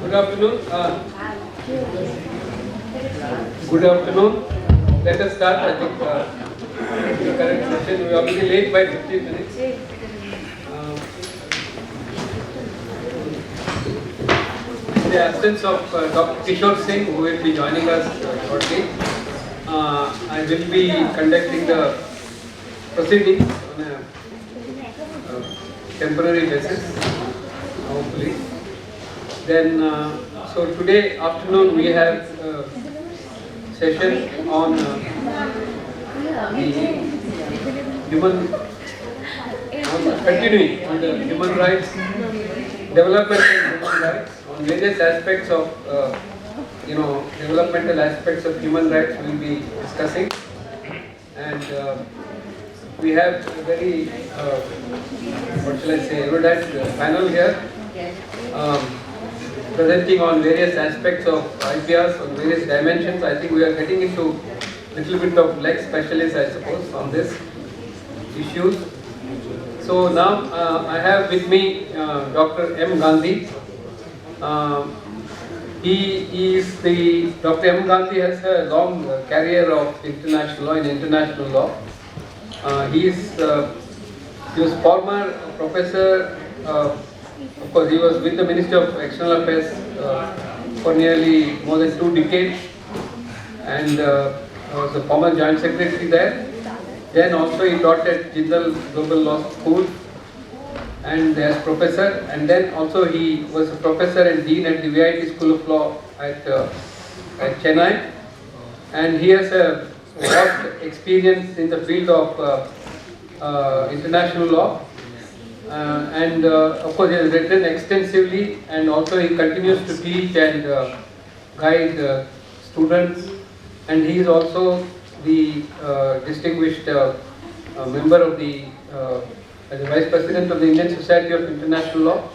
Good afternoon. Good afternoon. Let us start. I think the current session. We are already late by 15 minutes. In the absence of Dr. Kishore Singh, who will be joining us shortly, I will be conducting the proceedings on a temporary basis, hopefully. Then, so today afternoon we have a session on the continuing on the human rights, development and human rights, on various aspects of, developmental aspects of human rights we will be discussing. And we have a very, erudite panel here. Presenting on various aspects of IPRs, on various dimensions. I think we are getting into a little bit of leg specialists, I suppose, on this issues. So now I have with me Dr. M. Gandhi. Dr. M. Gandhi has a long career of international law in international law. He was former professor. Of course, he was with the Ministry of External Affairs for nearly more than 2 decades, and was a former Joint Secretary there. Then also he taught at Jindal Global Law School and as professor, and then also he was a professor and dean at the VIT School of Law at Chennai, and he has a vast experience in the field of international law. Of course, he has written extensively, and also he continues to teach and guide students. And he is also the distinguished member of the as a Vice President of the Indian Society of International Law.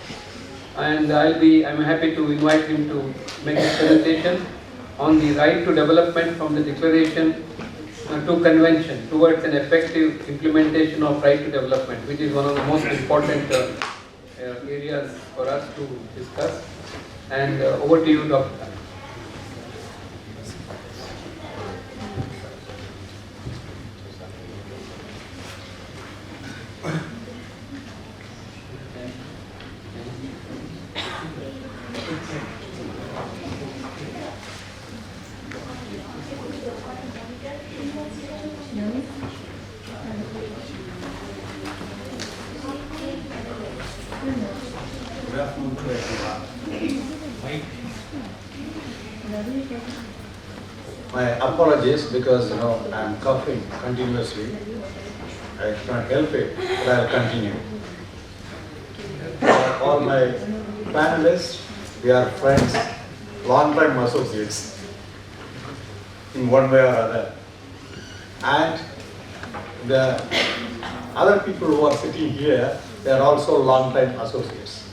And I'm happy to invite him to make a presentation on the right to development from the Declaration to Convention towards an effective implementation of right to development, which is one of the most important areas for us to discuss. And over to you, Dr. My apologies because I'm coughing continuously. I cannot help it, but I'll continue. All my panelists, we are friends, long-time associates in one way or other. And the other people who are sitting here, they are also long-time associates.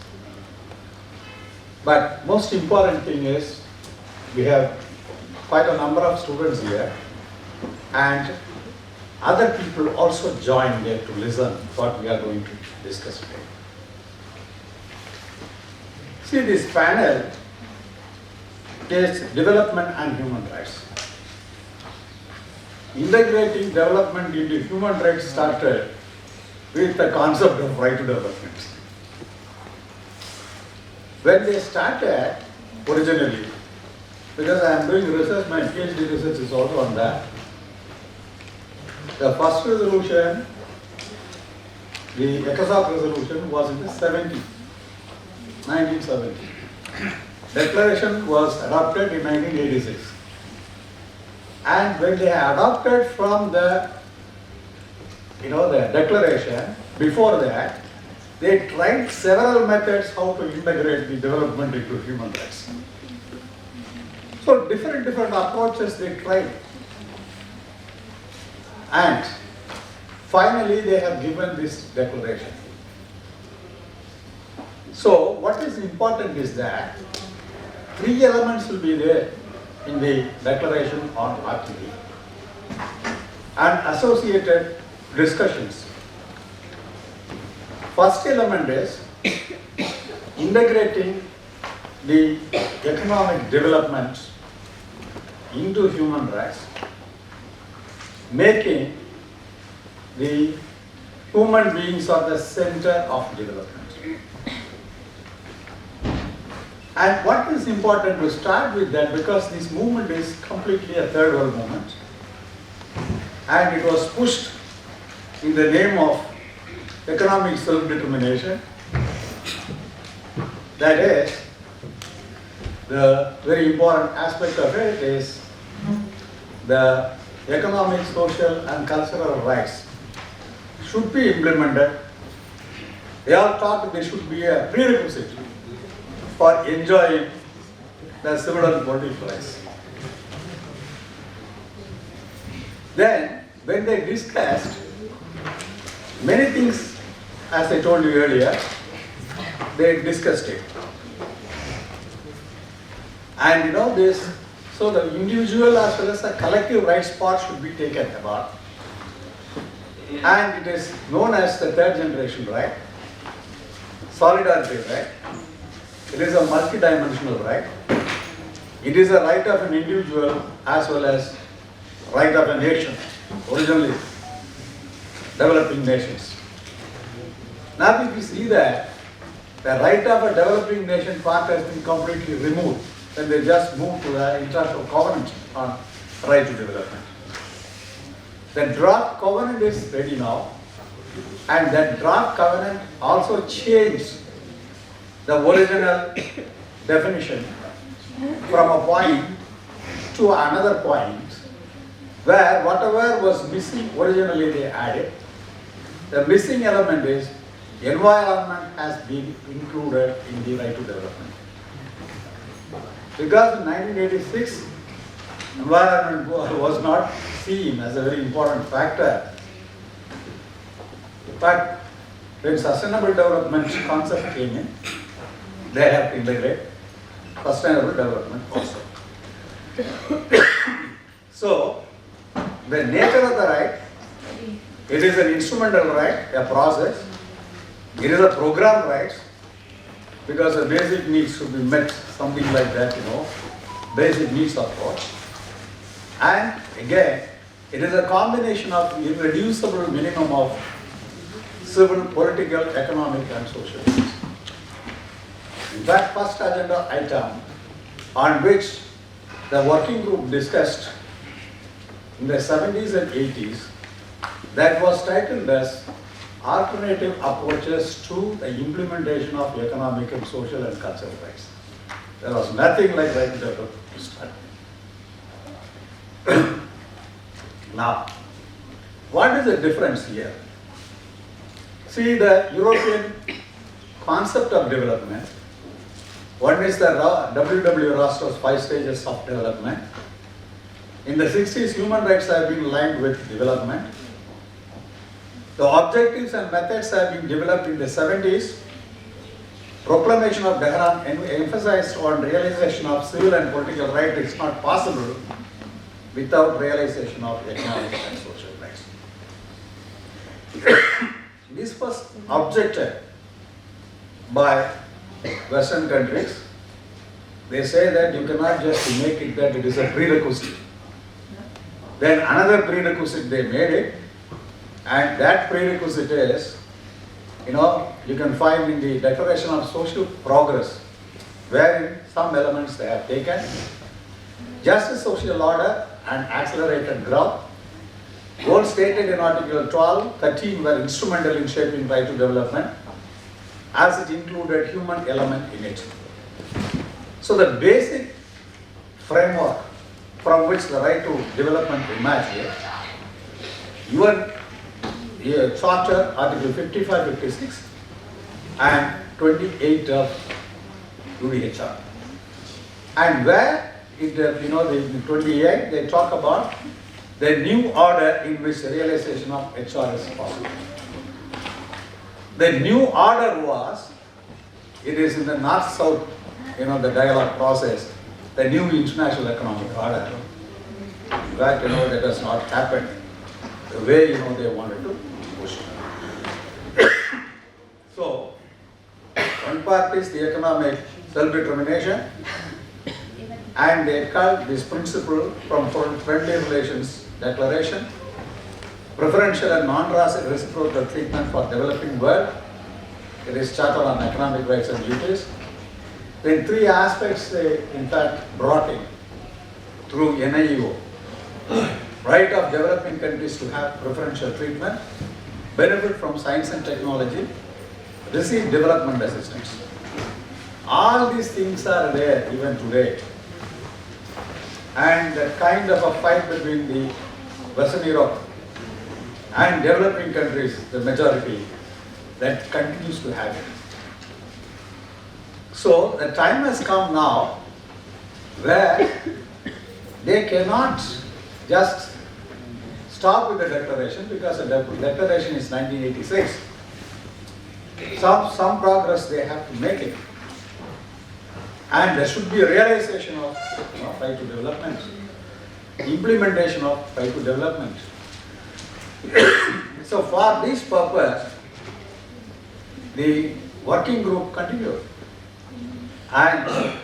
But most important thing is, we have quite a number of students here, and other people also join there to listen what we are going to discuss today. See, this panel is development and human rights. Integrating development into human rights started with the concept of right to development. When they started originally, because I am doing research, my PhD research is also on that. The first resolution, the ECOSOC resolution, was in the 1970. Declaration was adopted in 1986. And when they adopted from the declaration, before that, they tried several methods how to integrate the development into human rights. So different approaches they tried. And finally they have given this declaration. So what is important is that 3 elements will be there in the declaration on RTD and associated discussions. First element is integrating the economic development into human rights, making the human beings are the center of development. And what is important to start with that, because this movement is completely a third world movement, and it was pushed in the name of economic self-determination. That is, the very important aspect of it is the economic, social and cultural rights should be implemented. They all thought they should be a prerequisite for enjoying the civil and political rights. Then, when they discussed many things, as I told you earlier, they discussed it. And this, so the individual as well as the collective rights part should be taken about. And it is known as the third generation right, solidarity right. It is a multi-dimensional right. It is a right of an individual as well as right of a nation, originally developing nations. Now if we see that the right of a developing nation part has been completely removed, then they just move to the international covenant on right to development. The draft covenant is ready now, and that draft covenant also changed the original definition from a point to another point, where whatever was missing originally they added. The missing element is environment has been included in the right to development. Because in 1986, environment was not seen as a very important factor. But when sustainable development concept came in, they have to integrate sustainable development also. So, the nature of the right, it is an instrumental right, a process. It is a program right, because the basic needs should be met, something like that, basic needs of course. And again, it is a combination of irreducible minimum of civil, political, economic and social needs. In fact, first agenda item on which the working group discussed in the 70s and 80s, that was titled as Alternative Approaches to the Implementation of Economic and Social and Cultural Rights. There was nothing like right to development to start. Now, what is the difference here? See, the European concept of development, one is the W.W. Rosto's 5 stages of development. In the 60s, human rights have been aligned with development. The objectives and methods have been developed in the 70s. Proclamation of Tehran emphasized on realization of civil and political rights is not possible without realization of economic and social rights. This was objected by Western countries. They say that you cannot just make it that it is a prerequisite. Then another prerequisite they made it, and that prerequisite is, you can find in the Declaration of Social Progress, wherein some elements they have taken: justice, social order, and accelerated growth. Goals stated in Article 12, 13 were instrumental in shaping right to development, as it included human element in it. So the basic framework from which the right to development emerged here, your Charter, Article 55, 56, and 28 of UDHR. And where, the 28, they talk about the new order in which the realization of HR is possible. The new order was, it is in the North-South, the dialogue process, the new international economic order. In fact, that has not happened the way, they wanted to push it. So, one part is the economic self-determination, and they call this principle from Friendly Relations Declaration, preferential and non-reciprocal treatment for developing world. It is Charter on Economic Rights and Duties. Then three aspects they in fact brought in through NIEO. Right of developing countries to have preferential treatment, benefit from science and technology, receive development assistance. All these things are there even today. And that kind of a fight between the Western Europe and developing countries, the majority, that continues to happen. So the time has come now where they cannot just stop with the declaration, because the declaration is 1986. Some progress they have to make it. And there should be a realization of right to development, implementation of right to development. So for this purpose, the working group continued. And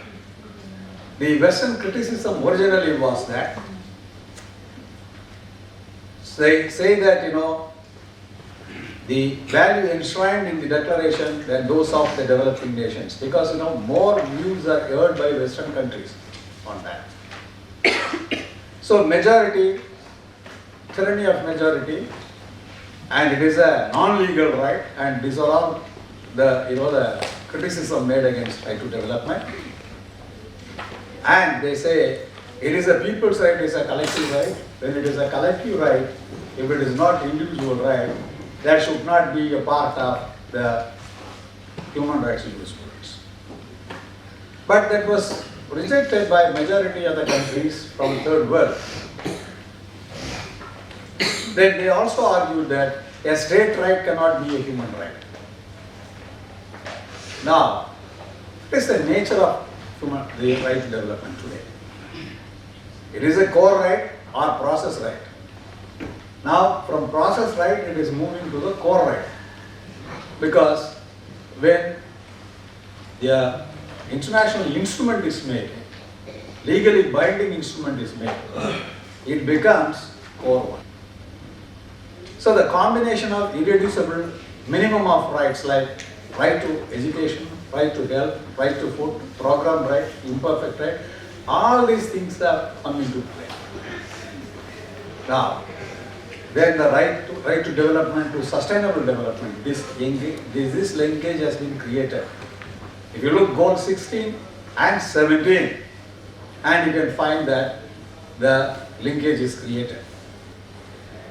the Western criticism originally was that they say that the value enshrined in the declaration than those of the developing nations, because more views are heard by Western countries on that. So majority, tyranny of majority, and it is a non-legal right, and these are all the criticism made against right to development. And they say it is a people's right, it is a collective right. When it is a collective right, if it is not individual right, that should not be a part of the human rights jurisprudence. But that was rejected by majority of the countries from third world. Then they also argued that a state right cannot be a human right. Now, what is the nature of the right to development today? It is a core right or process right. Now, from process right, it is moving to the core right. Because when the international instrument is made, legally binding instrument is made, it becomes core one. So the combination of irreducible minimum of rights like right to education, right to health, right to food, program right, imperfect right, all these things are come into play. Now, then the right to development, to sustainable development, this linkage has been created. If you look goal 16 and 17, and you can find that the linkage is created.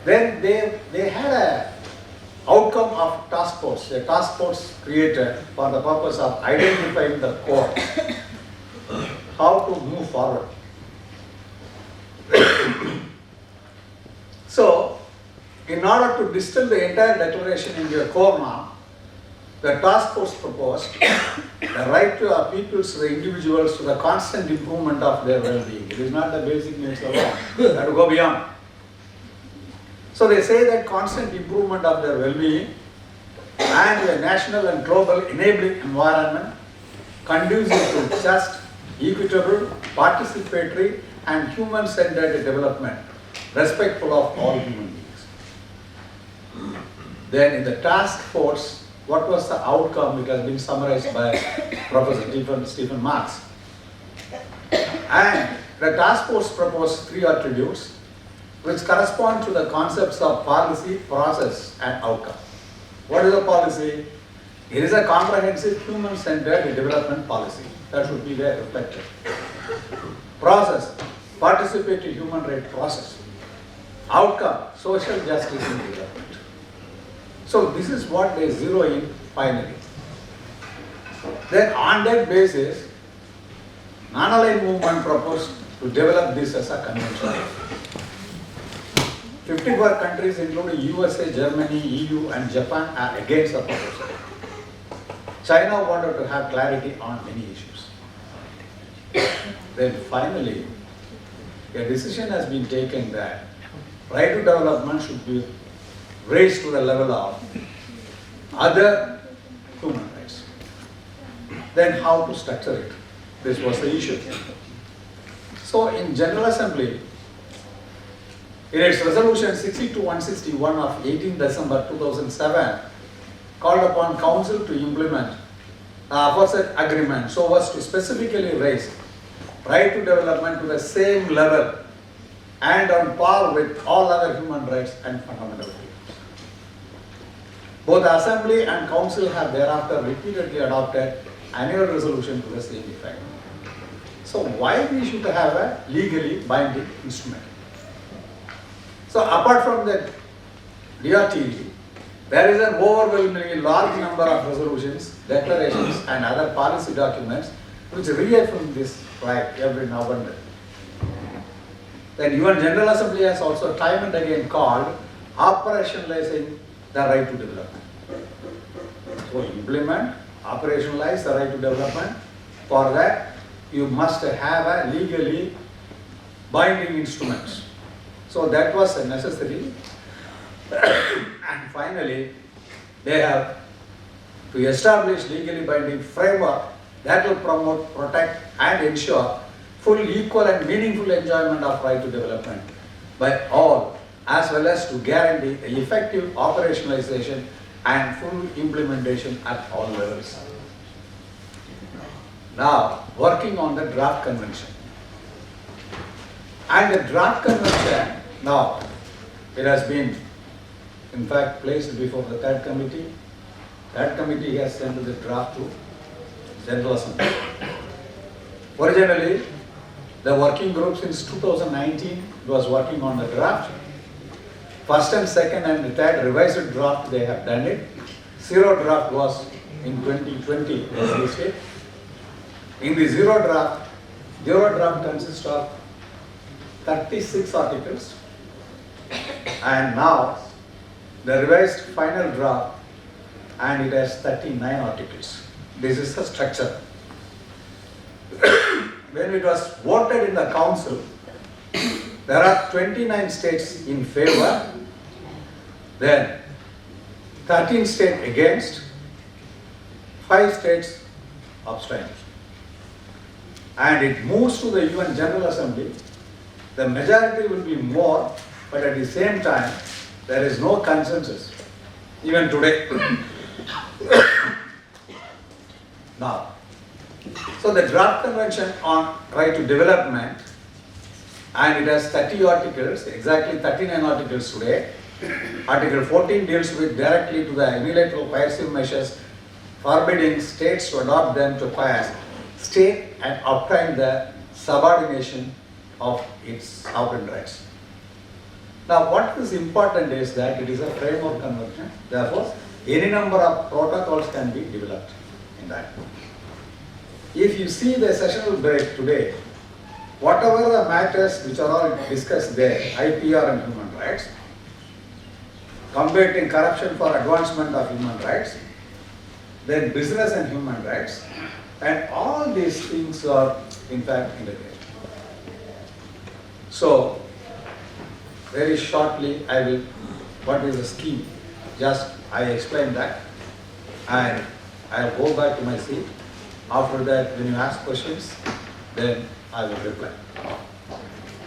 Then they had a outcome of task force, a task force created for the purpose of identifying the core, how to move forward. So, in order to distill the entire declaration into a core now, the task force proposed the right to our peoples, the individuals, to the constant improvement of their well-being. It is not the basic needs alone, they have to go beyond. So they say that constant improvement of their well-being and a national and global enabling environment conducive to just, equitable, participatory and human-centered development, respectful of all human beings. Then in the task force, what was the outcome? It has been summarized by Professor Stephen Marx. And the task force proposed three attributes which correspond to the concepts of policy, process and outcome. What is a policy? It is a comprehensive human-centered development policy. That should be there reflected. Process, participatory human right process. Outcome, social justice in development. So this is what they zero in finally. Then on that basis, non-aligned movement proposed to develop this as a convention. 54 countries including USA, Germany, EU and Japan are against the proposal. China wanted to have clarity on many issues. Then finally, a decision has been taken that right to development should be raised to the level of other human rights. then how to structure it. This was the issue. So in General Assembly, in its resolution 62-161 of 18 December 2007, called upon Council to implement aforesaid agreement so as to specifically raise right to development to the same level and on par with all other human rights and fundamental freedoms. Both the Assembly and Council have thereafter repeatedly adopted annual resolution to the same effect. So why we should have a legally binding instrument? So apart from the DRT, there is an overwhelmingly large number of resolutions, declarations and other policy documents which reaffirm this right every now and then. Then UN General Assembly has also time and again called operationalizing the right to development. So implement, operationalize the right to development. For that, you must have a legally binding instrument. So that was necessary. And finally, they have to establish legally binding framework that will promote, protect and ensure full, equal and meaningful enjoyment of right to development by all, as well as to guarantee the effective operationalization and full implementation at all levels. Now, working on the draft convention. And the draft convention, now, it has been, in fact, placed before the third committee. That committee has sent the draft to General Assembly. Originally, the working group since 2019 was working on the draft. First and second and the third revised draft, they have done it. Zero draft was in 2020 was released. In the zero draft consists of 36 articles. And now, the revised final draft, and it has 39 articles. This is the structure. When it was voted in the council, there are 29 states in favor, then 13 states against, 5 states abstained. And it moves to the UN General Assembly. The majority will be more, but at the same time, there is no consensus, even today. Now, so the draft convention on right to development, and it has 30 articles, exactly 39 articles today. Article 14 deals with directly to the unilateral coercive measures forbidding states to adopt them to pass, state and obtain the subordination of its sovereign rights. Now, what is important is that it is a framework convention. Therefore, any number of protocols can be developed in that. If you see the sessional break today, whatever the matters which are all discussed there, IPR and human rights, combating corruption for advancement of human rights, then business and human rights, and all these things are in fact integrated. So, very shortly I will, what is the scheme? Just I explain that and I'll go back to my seat. After that, when you ask questions, then I will reply.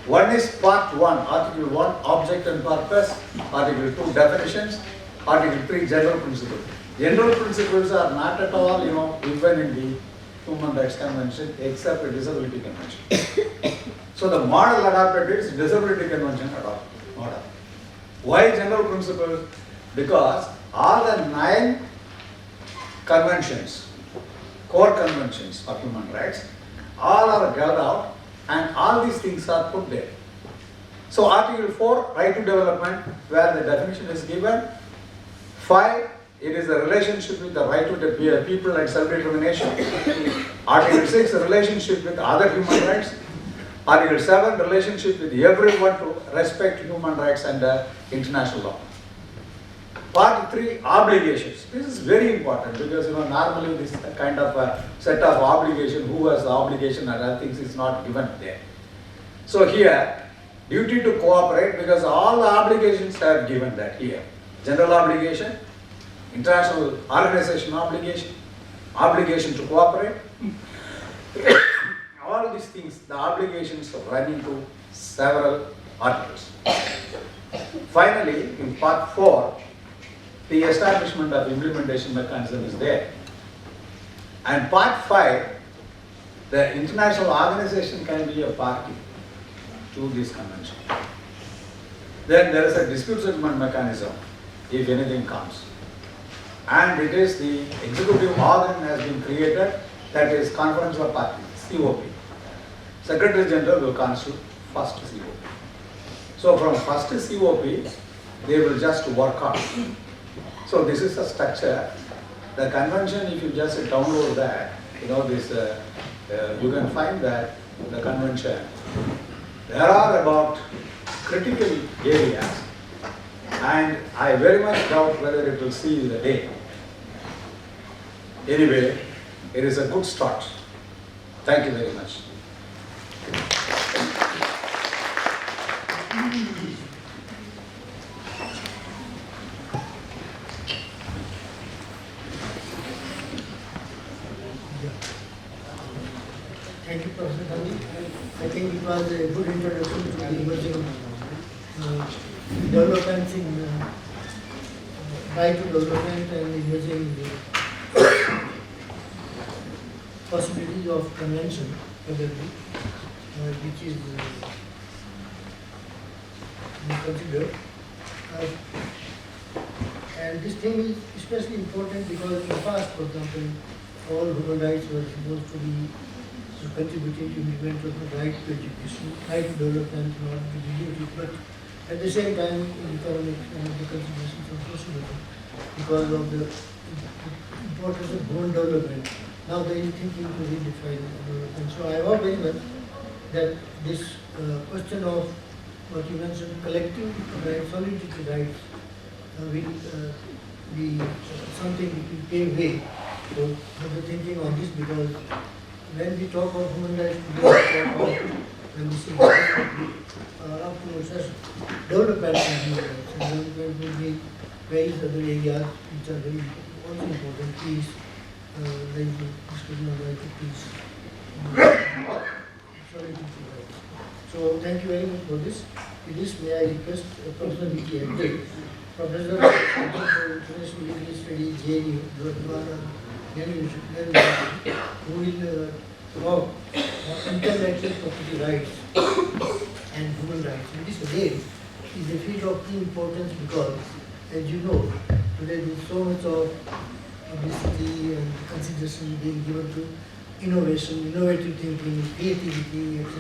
One is part 1, article 1, object and purpose, article 2, definitions, article 3, general principles. General principles are not at all, given in the Human Rights Convention except the Disability Convention. So the model adopted is Disability Convention model. Why general principles? Because all the 9 conventions, core conventions of human rights, all are gathered out and all these things are put there. So article 4, right to development, where the definition is given. 5, it is the relationship with the right to the people and self-determination. Article 6, the relationship with other human rights. Article 7, relationship with everyone to respect human rights and international law. Part 3, obligations. This is very important because normally this kind of a set of obligation, who has the obligation and other things is not given there. So here, duty to cooperate, because all the obligations are given that here. General obligation, international organization obligation, obligation to cooperate. All these things, the obligations run into several articles. Finally, in part 4, the establishment of implementation mechanism is there. And part 5, the international organization can be a party to this convention. Then there is a dispute settlement mechanism if anything comes. And it is the executive organ has been created, that is Conference of Parties, COP. Secretary General will constitute first COP. So from first COP, they will just work on. So this is the structure. The convention, if you just download that, you can find that the convention. There are about critical areas, and I very much doubt whether it will see the day. Anyway, it is a good start. Thank you very much. Thank you, Professor Gandhi. I think it was a good introduction to the emerging developments in right to development and emerging possibilities of convention, probably, which is considered. And this thing is especially important because in the past, for example, all human rights were supposed to be contributing to implement of the right to education, right to development, not to duty, but at the same time, in economic and the considerations of socialism, because of the importance of human development. Now they are thinking to redefine development. So I hope very much that this question of what you mentioned, collective rights, solidity rights, will be something that will pave way for the thinking on this, because when we talk of human rights, we talk of, when we see development of human rights, and development will be various other areas which are very also important. Peace, like the discussion of right to peace, solidity rights. So thank you very much for this. With this, may I request Professor Vicky Abdul, Professor of International Legal Studies, JNU, Gurugram, who will talk on intellectual property rights and human rights. And this again is a field of key importance because, as you know, today there is so much of publicity and consideration being given to innovation, innovative thinking, creativity, etc.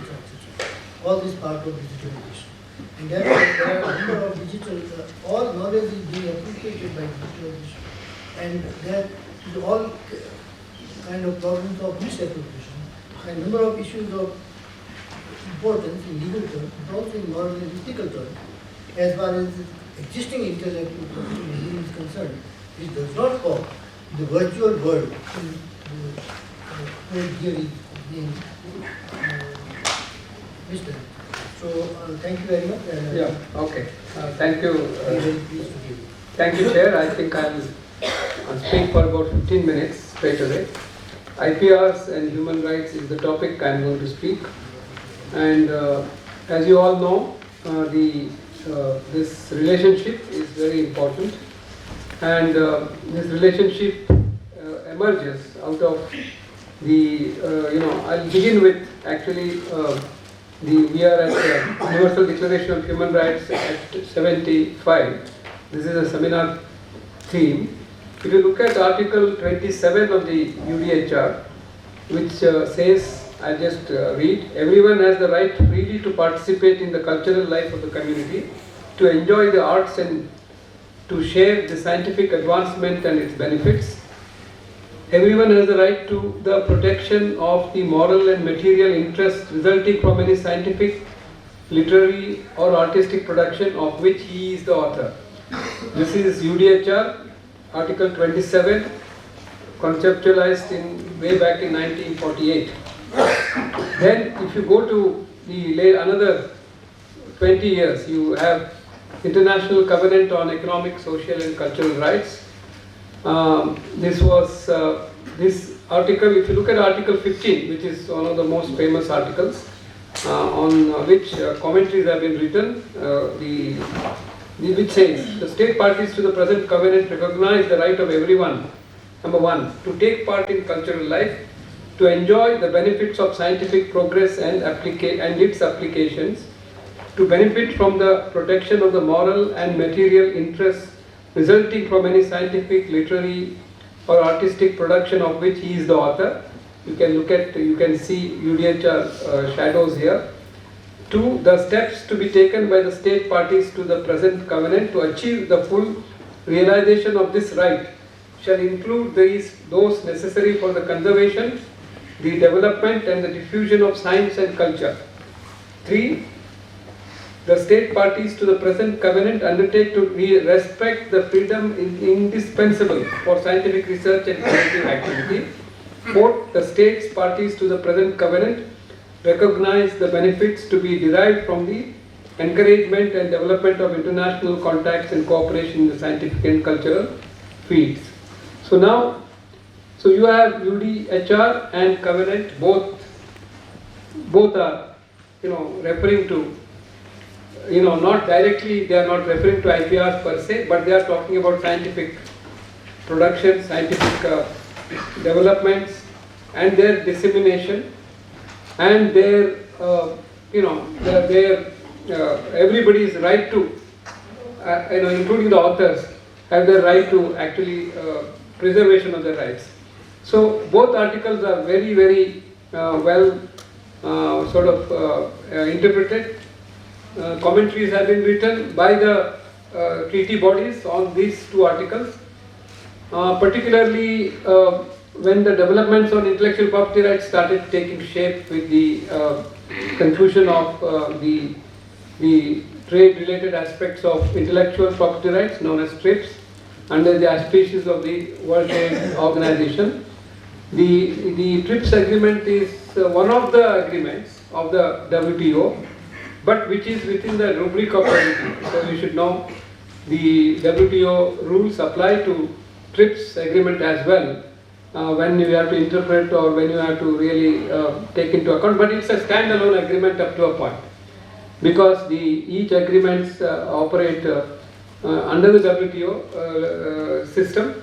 All this part of digitalization. And therefore, there are a number of digital, all knowledge is being appreciated by digitalization. And that is all kind of problems of misappropriation. A number of issues of importance in legal terms, but also in moral and ethical terms, as far as existing intellectual property is concerned, it does not fall the virtual world where here is being misdone. So thank you very much. Yeah, okay. Thank you. I'm very pleased to give you. Thank you, Chair. I think I'll speak for about 15 minutes straight away. IPRs and human rights is the topic I'm going to speak. And as you all know, this relationship is very important. And this relationship emerges out of the, I'll begin with actually we are at the Universal Declaration of Human Rights Act 75. This is a seminar theme. If you look at Article 27 of the UDHR, which says, I just read, everyone has the right freely to participate in the cultural life of the community, to enjoy the arts and to share the scientific advancement and its benefits. Everyone has the right to the protection of the moral and material interests resulting from any scientific, literary or artistic production of which he is the author. This is UDHR, Article 27, conceptualized way back in 1948. Then if you go to another 20 years, you have International Covenant on Economic, Social and Cultural Rights. This was this article, if you look at Article 15, which is one of the most famous articles, on which commentaries have been written, which says, the state parties to the present covenant recognize the right of everyone, number one, to take part in cultural life, to enjoy the benefits of scientific progress and its applications, to benefit from the protection of the moral and material interests resulting from any scientific, literary or artistic production of which he is the author. You can see UDHR shadows here. 2. The steps to be taken by the state parties to the present covenant to achieve the full realization of this right shall include those necessary for the conservation, the development and the diffusion of science and culture. 3. The state parties to the present covenant undertake to respect the freedom indispensable for scientific research and creative activity. 4. The states parties to the present covenant recognize the benefits to be derived from the encouragement and development of international contacts and cooperation in the scientific and cultural fields. So now, you have UDHR and covenant, both are, referring to, not directly, they are not referring to IPRs per se, but they are talking about scientific production, scientific developments and their dissemination and their, everybody's right to, including the authors, have the right to actually preservation of their rights. So both articles are very, very well interpreted. Commentaries have been written by the treaty bodies on these two articles, particularly when the developments on intellectual property rights started taking shape with the conclusion of the trade-related aspects of intellectual property rights known as TRIPS under the auspices of the World Trade Organization. The TRIPS agreement is one of the agreements of the WTO, but which is within the rubric of WTO. So you should know the WTO rules apply to TRIPS agreement as well when you have to interpret or when you have to really take into account, but it's a standalone agreement up to a point because each agreements operate under the WTO system.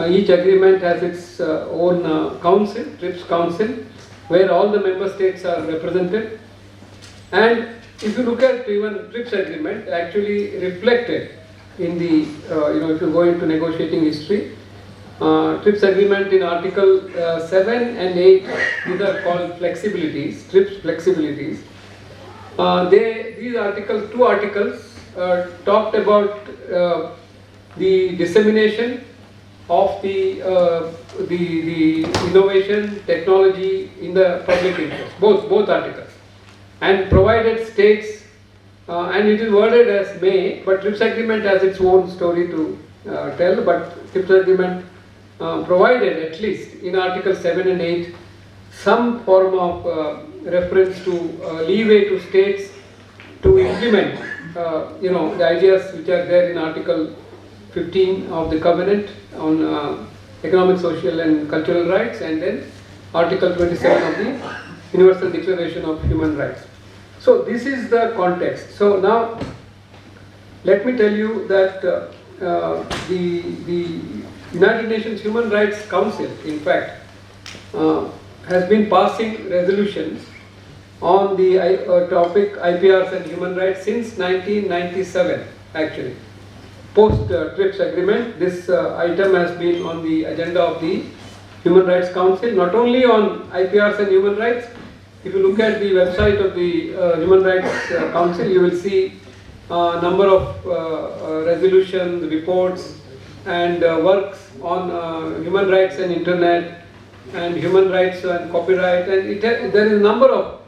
Each agreement has its own council, TRIPS council, where all the member states are represented. And if you look at even TRIPS agreement, actually reflected in the, if you go into negotiating history, TRIPS agreement in Article 7 and 8, these are called flexibilities, TRIPS flexibilities. These two articles talked about the dissemination of the innovation, technology in the public interest, both articles, and provided states, and it is worded as may, but TRIPS agreement has its own story to tell, but TRIPS agreement provided at least in Article 7 and 8 some form of reference to leeway to states to implement the ideas which are there in Article 15 of the Covenant on economic, social and cultural rights, and then Article 27 of the Universal Declaration of Human Rights. So this is the context. So now let me tell you that the United Nations Human Rights Council, in fact, has been passing resolutions on the topic IPRs and human rights since 1997 actually. Post TRIPS agreement, this item has been on the agenda of the Human Rights Council, not only on IPRs and human rights. If you look at the website of the Human Rights Council, you will see a number of resolutions, reports and works on human rights and internet and human rights and copyright, and there is a number of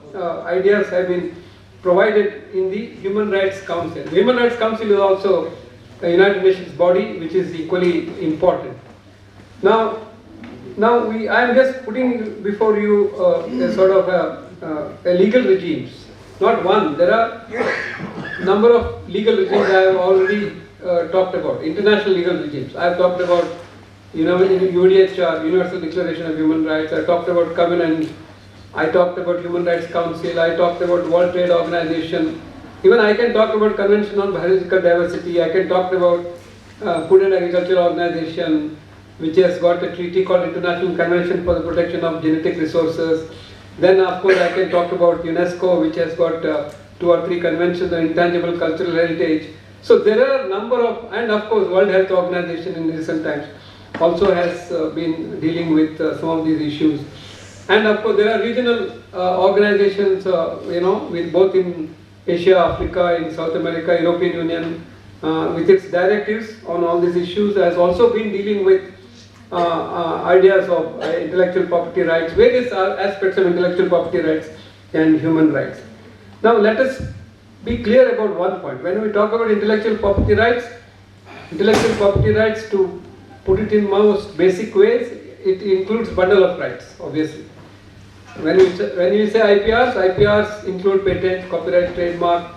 ideas have been provided in the Human Rights Council. The Human Rights Council is also a United Nations body which is equally important. Now I am just putting before you a sort of a legal regimes. Not one, there are number of legal regimes I have already talked about, international legal regimes. I have talked about in UDHR, Universal Declaration of Human Rights, I talked about covenant, I talked about Human Rights Council, I talked about World Trade Organization. Even I can talk about Convention on Biological Diversity, I can talk about Food and Agriculture Organization, which has got a treaty called International Convention for the Protection of Genetic Resources. Then of course I can talk about UNESCO, which has got 2 or 3 conventions on intangible cultural heritage. So there are a number of, and of course World Health Organization in recent times also has been dealing with some of these issues. And of course there are regional organizations, with both in Asia, Africa, in South America, European Union, with its directives on all these issues, has also been dealing with ideas of intellectual property rights, various aspects of intellectual property rights and human rights. Now let us be clear about one point. When we talk about intellectual property rights, to put it in most basic ways, it includes bundle of rights, obviously. When you say IPRs include patents, copyright, trademark,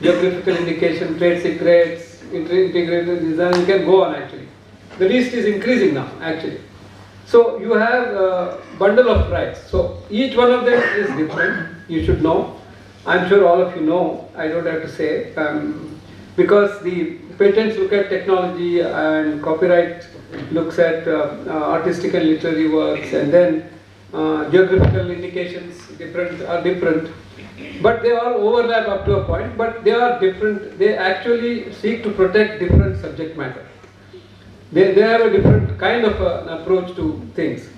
geographical indication, trade secrets, integrated design, you can go on actually. The list is increasing now actually. So you have a bundle of rights. So each one of them is different, you should know. I'm sure all of you know, I don't have to say, because the patents look at technology and copyright looks at artistic and literary works, and then geographical indications are different, but they all overlap up to a point, but they are different. They actually seek to protect different subject matter. They have a different kind of an approach to things.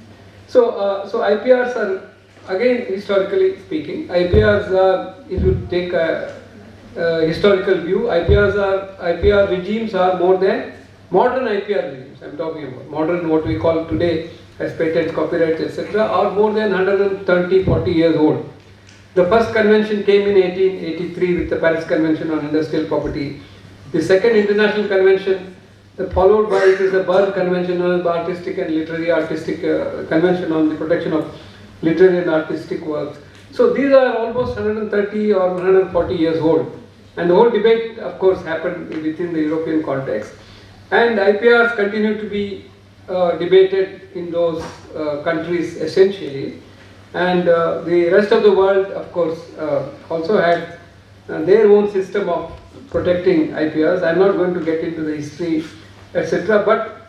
So IPRs are, again, historically speaking, IPRs are, if you take a historical view, IPR regimes are more than modern IPR regimes. I'm talking about modern, what we call today as patents, copyrights, etc., are more than 130-40 years old. The first convention came in 1883 with the Paris Convention on Industrial Property. The second international convention, followed by it is the Berne Convention on the Artistic and Literary Convention on the Protection of Literary and Artistic Works. So these are almost 130 or 140 years old. And the whole debate, of course, happened within the European context. And IPRs continue to be debated in those countries essentially. And the rest of the world, of course, also had their own system of protecting IPRs. I'm not going to get into the history, etc. But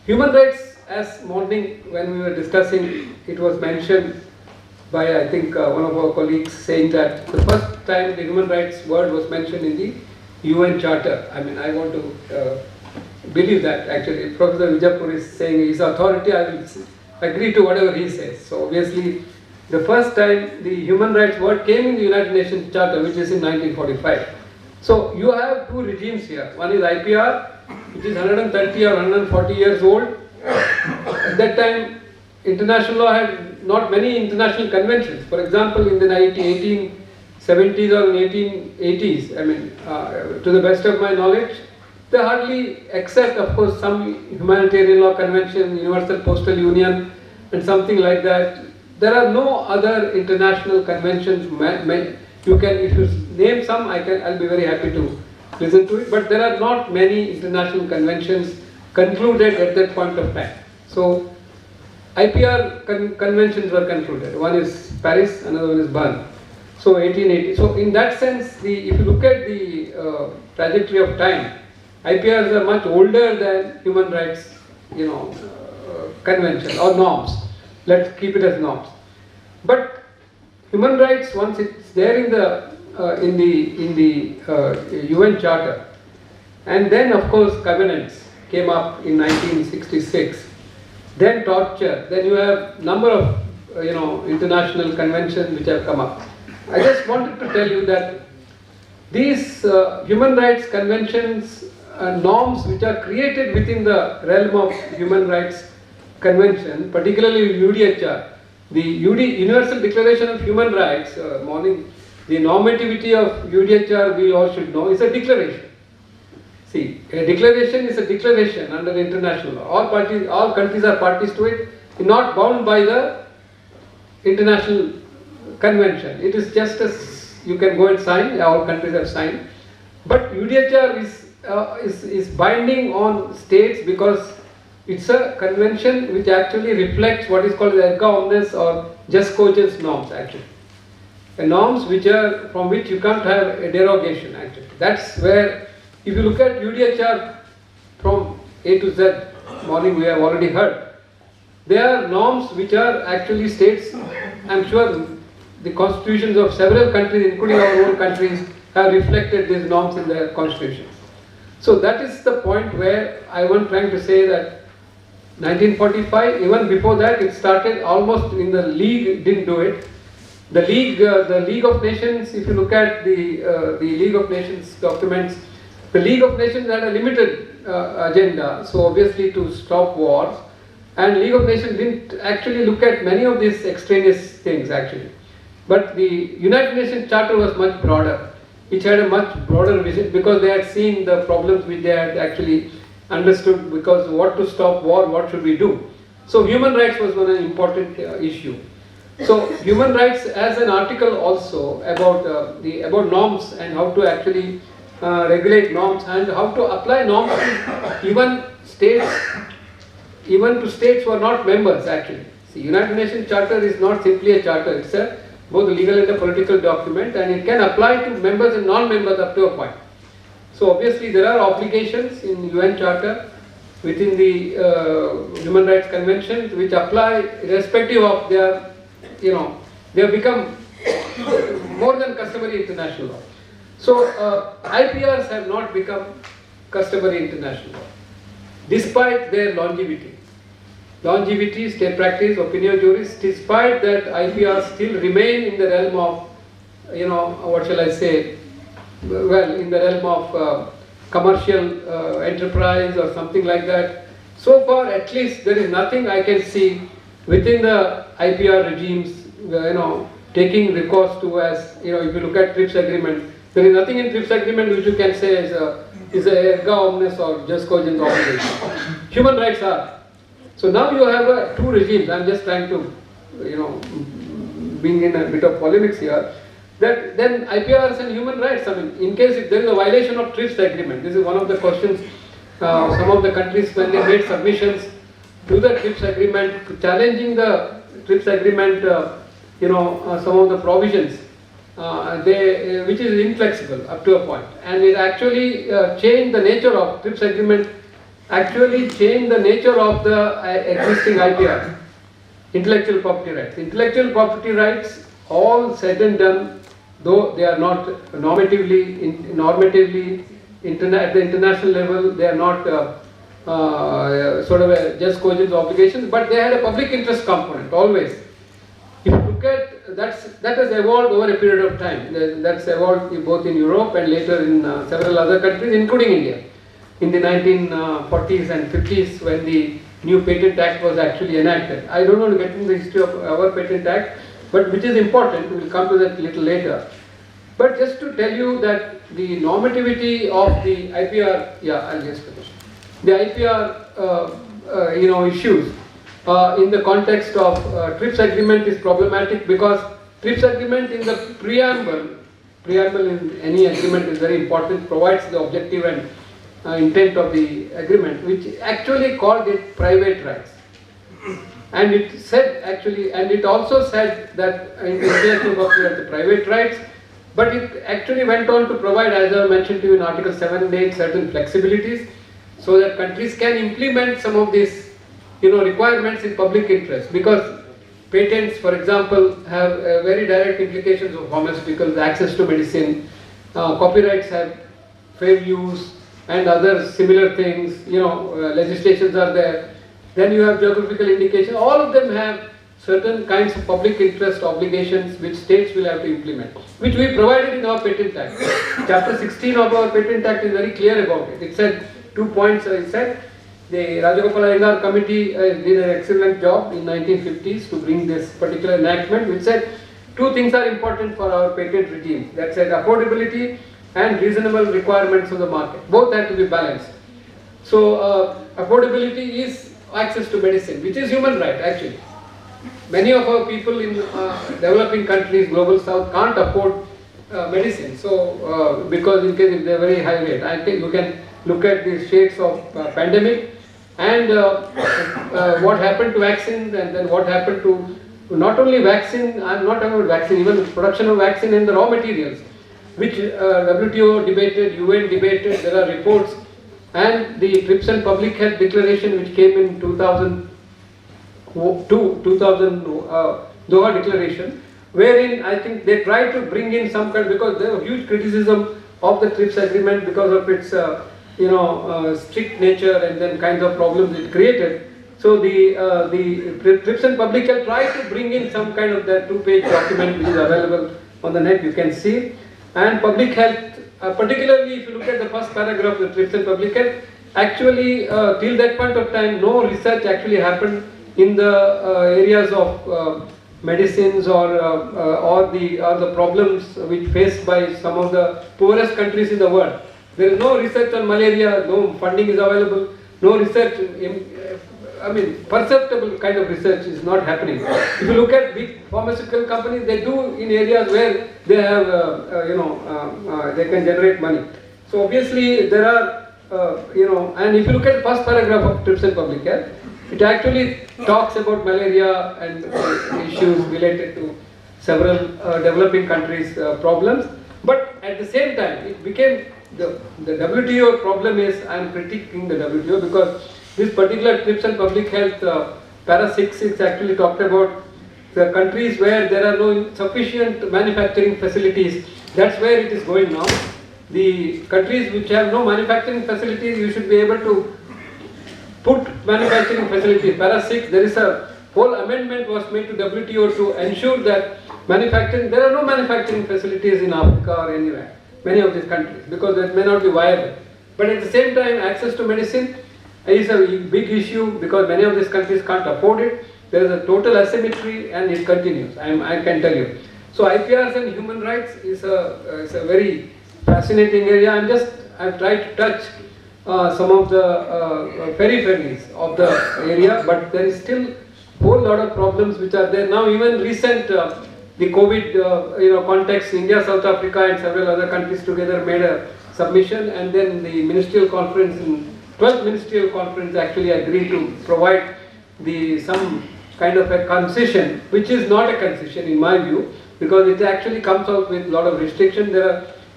human rights, as morning when we were discussing, it was mentioned by, I think, one of our colleagues saying that the first time the human rights word was mentioned in the UN Charter. I mean, I want to believe that actually. Professor Vijapur is saying his authority, I will agree to whatever he says. So obviously, the first time the human rights word came in the United Nations Charter, which is in 1945. So you have 2 regimes here. One is IPR, which is 130 or 140 years old. At that time, international law had not many international conventions. For example, in the 1870s or 1880s, I mean, to the best of my knowledge, they hardly, except of course some humanitarian law convention, Universal Postal Union, and something like that. There are no other international conventions. You can, if you name some, I'll be very happy to listen to it. But there are not many international conventions concluded at that point of time. So IPR conventions were concluded. One is Paris, another one is Berne. So 1880. So in that sense, if you look at the trajectory of time, IPRs are much older than human rights, convention or norms. Let's keep it as norms. But human rights, once it's there in the UN Charter, and then of course covenants came up in 1966. Then torture. Then you have number of international conventions which have come up. I just wanted to tell you that these human rights conventions norms which are created within the realm of human rights convention, particularly UDHR, the Universal Declaration of Human Rights, the normativity of UDHR we all should know is a declaration. See, a declaration is a declaration under international law. All countries are parties to it, not bound by the international convention. It is just as you can go and sign, all countries have signed. But UDHR is binding on states because It's a convention which actually reflects what is called the erga omnes or just cogence norms actually. The norms which are from which you can't have a derogation actually. That's where, if you look at UDHR from A to Z, morning we have already heard, they are norms which are actually states. I'm sure the constitutions of several countries, including our own countries, have reflected these norms in their constitutions. So that is the point where I was trying to say that 1945, even before that, it started almost in the League, didn't do it. The League of Nations, if you look at the League of Nations documents, the League of Nations had a limited agenda, so obviously to stop wars, and League of Nations didn't actually look at many of these extraneous things actually. But the United Nations Charter was much broader. It had a much broader vision because they had seen the problems which they had actually understood, because what to stop war, what should we do. So human rights was one important issue. So human rights as an article also about about norms and how to actually regulate norms and how to apply norms to even states, even to states who are not members actually. See, United Nations Charter is not simply a charter, it's a both a legal and a political document, and it can apply to members and non-members up to a point. So obviously there are obligations in UN Charter within the Human Rights Convention which apply irrespective of their, they have become more than customary international law. So IPRs have not become customary international law, despite their longevity. Longevity, state practice, opinio juris, despite that IPRs still remain in the realm of, what shall I say, well, in the realm of commercial enterprise or something like that. So far, at least, there is nothing I can see within the IPR regimes, taking recourse to as, if you look at TRIPS agreement, there is nothing in TRIPS agreement which you can say is a erga omnes or just cogent obligation. Human rights are. So now you have two regimes. I'm just trying to, bring in a bit of polemics here. That then IPRs and human rights. I mean, in case if there is a violation of TRIPS agreement, this is one of the questions. Some of the countries, when they made submissions to the TRIPS agreement, challenging the TRIPS agreement, some of the provisions, which is inflexible up to a point, and it actually changed the nature of TRIPS agreement. Actually changed the nature of the existing IPR, intellectual property rights. Intellectual property rights, all said and done, though they are not normatively at the international level, they are not sort of a just cogent obligations, but they had a public interest component always. If you look at that has evolved over a period of time. That's evolved both in Europe and later in several other countries, including India. In the 1940s and 50s, when the new Patent Act was actually enacted. I don't want to get into the history of our Patent Act, but which is important, we will come to that a little later. But just to tell you that the normativity of the IPR, I'll just finish. The IPR, issues in the context of TRIPS agreement is problematic because TRIPS agreement in the preamble in any agreement is very important, provides the objective and intent of the agreement, which actually called it private rights. And it said actually, and it also said that intellectual property are the private rights, but it actually went on to provide, as I mentioned to you in Article 7 and 8, certain flexibilities so that countries can implement some of these requirements in public interest, because patents, for example, have very direct implications of pharmaceuticals, access to medicine, copyrights have fair use, and other similar things, legislations are there. Then you have geographical indication. All of them have certain kinds of public interest obligations which states will have to implement, which we provided in our Patent Act. Chapter 16 of our Patent Act is very clear about it. It said 2 points. It said the Rajagopal Iyengar committee did an excellent job in 1950s to bring this particular enactment, which said 2 things are important for our patent regime. That said affordability and reasonable requirements of the market. Both have to be balanced. So affordability is access to medicine, which is human right actually. Many of our people in developing countries, global south, can't afford medicine. So because in case if they are very high rate, I think you can look at the shades of pandemic. and what happened to vaccines, and then what happened to not only vaccine, I'm not talking about vaccine, even production of vaccine and the raw materials, which WTO debated, UN debated, there are reports, and the TRIPS and Public Health Declaration which came in 2000 Doha Declaration, wherein I think they try to bring in some kind, because there was huge criticism of the TRIPS agreement because of its strict nature and then kinds of problems it created. So the TRIPS and Public Health tried to bring in some kind of that 2-page document which is available on the net, you can see. And public health, particularly if you look at the first paragraph of the TRIPS and Public Health, actually till that point of time no research actually happened in the areas of medicines or the problems which faced by some of the poorest countries in the world. There is no research on malaria, no funding is available, no research, perceptible kind of research is not happening. If you look at big pharmaceutical companies, they do in areas where they have, they can generate money. So obviously there are, and if you look at the first paragraph of TRIPS and Public Health, it actually talks about malaria and issues related to several developing countries' problems. But at the same time, it became the WTO problem is, I am critiquing the WTO because this particular TRIPS and Public Health para 6 is actually talked about the countries where there are no sufficient manufacturing facilities. That's where it is going now. The countries which have no manufacturing facilities, you should be able to put manufacturing facilities. Para 6, there is a whole amendment was made to WTO to ensure that there are no manufacturing facilities in Africa or anywhere, many of these countries, because that may not be viable. But at the same time, access to medicine is a big issue because many of these countries can't afford it. There is a total asymmetry and it continues, I can tell you. So IPRs and human rights is a very fascinating area. I've tried to touch some of the peripheries of the area, but there is still a whole lot of problems which are there. Now even recent, the COVID context, India, South Africa and several other countries together made a submission, and then the ministerial conference, 12th ministerial conference actually agreed to provide some kind of a concession, which is not a concession in my view, because it actually comes out with a lot of restriction.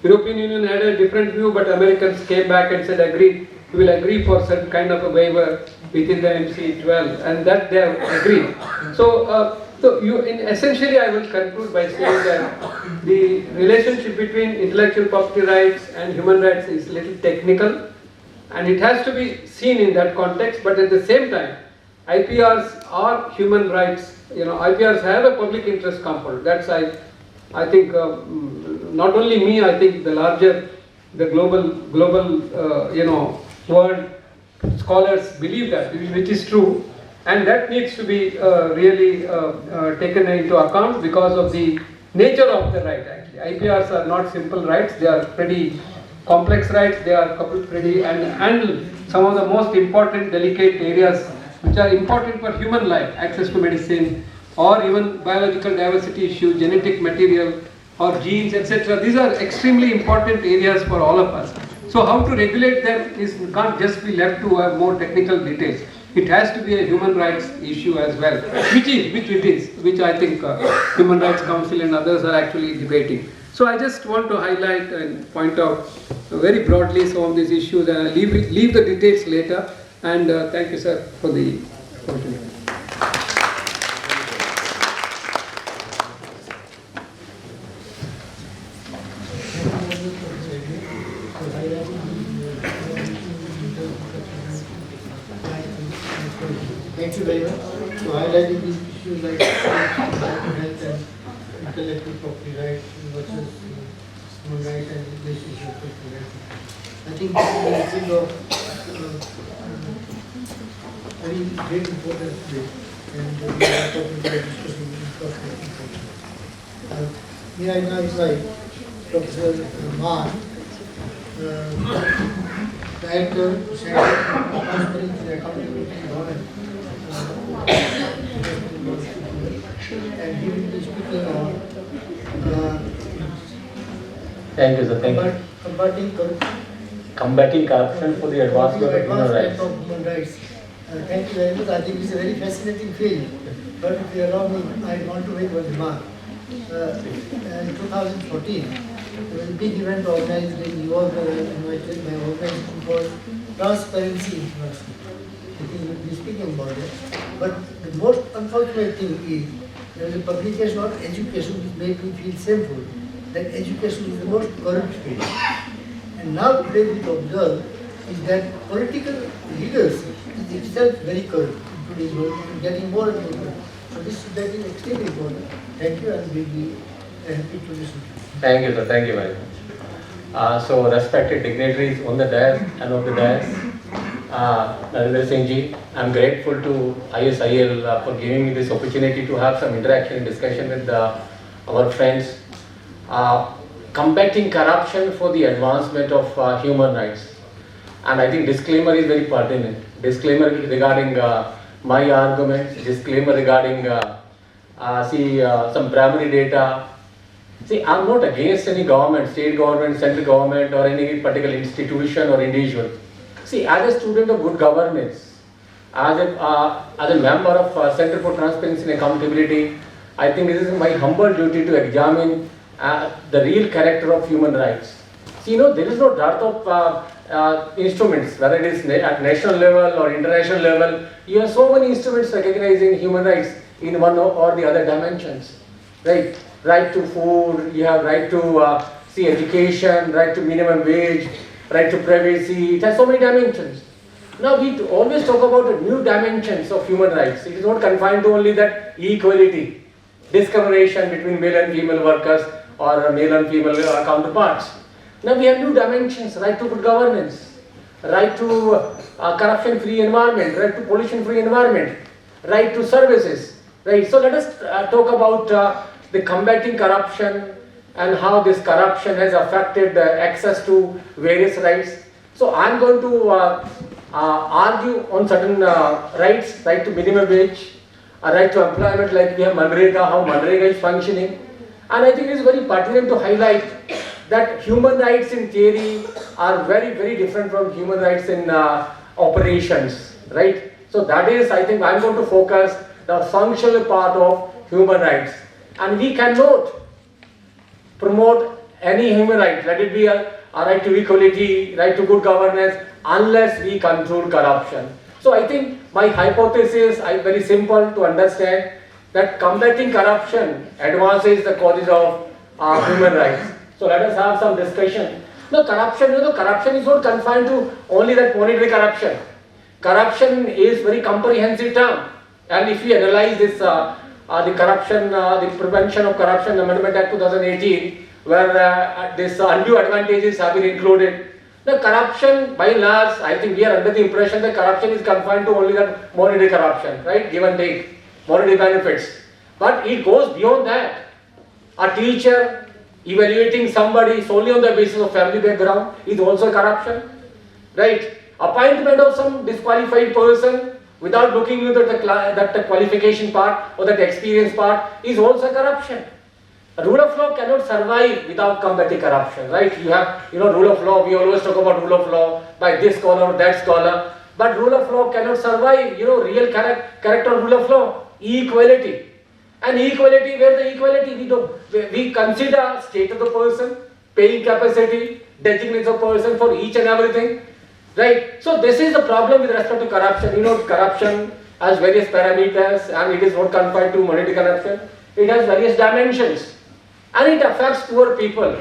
European Union had a different view, but Americans came back and said, we will agree for some kind of a waiver within the MC12, and that they have agreed. So, essentially I will conclude by saying that the relationship between intellectual property rights and human rights is a little technical, and it has to be seen in that context, but at the same time, IPRs are human rights. IPRs have a public interest component. That's I think not only me. I think the global world scholars believe that, which is true, and that needs to be really taken into account because of the nature of the right. Actually, IPRs are not simple rights; they are pretty complex rights. They are pretty and handle some of the most important, delicate areas which are important for human life: access to medicine, or even biological diversity issues, genetic material, or genes, etc. These are extremely important areas for all of us. So how to regulate them can't just be left to have more technical details. It has to be a human rights issue as well, which I think Human Rights Council and others are actually debating. So I just want to highlight and point out very broadly some of these issues, and I'll leave the details later. And thank you, sir, for the opportunity. Thank you very much for highlighting these issues like health and intellectual property rights versus human rights and this issue of property rights. I think this is a thing of very great importance today, and we are talking about discussing important. May I now invite Professor Maan, Director, Scientific Transparency and Accountability Government, and he will be speaking on thank you, sir. Thank you. Combating corruption for the advancement of human rights. Of human rights Thank you very much. I think it's a very fascinating field. But if you allow me, I want to make one remark. In 2014, there was a big event organized in New York, invited by an organization called Transparency International. I think we'll be speaking about it. But the most unfortunate thing is there was a publication on education which made me feel shameful that education is the most corrupt field. And now today we observe is that political leadership is itself very corrupt in today's world and getting more and more corrupt. So this is that is extremely important. Thank you and we'll be happy to listen to you. Thank you, sir. Thank you very much. So, respected dignitaries on the dais and on the dais, Narendra Singh ji, I'm grateful to ISIL for giving me this opportunity to have some interaction and discussion with our friends. Combating corruption for the advancement of human rights. And I think disclaimer is very pertinent. Disclaimer regarding my arguments, disclaimer regarding some primary data. See, I'm not against any government, state government, central government or any particular institution or individual. See, as a student of good governance, as a member of Center for Transparency and Accountability, I think this is my humble duty to examine the real character of human rights. See, there is no dearth of instruments, whether it is at national level or international level. You have so many instruments recognizing human rights in one or the other dimensions, right? Right to food, you have right to education, right to minimum wage, right to privacy. It has so many dimensions. Now we always talk about the new dimensions of human rights. It is not confined to only that equality, discrimination between male and female workers or male and female counterparts. Now we have new dimensions, right to good governance, right to corruption-free environment, right to pollution-free environment, right to services, right? So let us talk about the combating corruption and how this corruption has affected access to various rights. So I'm going to argue on certain rights, right to minimum wage, a right to employment like we have Manrega, how Manrega is functioning. And I think it is very pertinent to highlight that human rights in theory are very, very different from human rights in operations, right? So that is, I think I'm going to focus the functional part of human rights. And we cannot promote any human right, let it be a right to equality, right to good governance, unless we control corruption. So I think my hypothesis is very simple to understand that combating corruption advances the causes of human rights. So let us have some discussion. No, corruption, corruption is not confined to only that monetary corruption. Corruption is very comprehensive term. And if we analyze this, the corruption, the Prevention of Corruption Amendment Act 2018, where this undue advantages have been included. The corruption, by and large, I think we are under the impression that corruption is confined to only that monetary corruption, right? Give and take, monetary benefits. But it goes beyond that. A teacher evaluating somebody solely on the basis of family background is also corruption, right? Appointment of some disqualified person without looking into that qualification part or that experience part is also corruption. A rule of law cannot survive without combating corruption, right? You have, rule of law, we always talk about rule of law by this scholar or that scholar, but rule of law cannot survive, real character rule of law, equality. And equality, where the equality, we consider state of the person, paying capacity, designates of person for each and everything, right? So this is the problem with respect to corruption. Corruption has various parameters and it is not confined to monetary corruption. It has various dimensions. And it affects poor people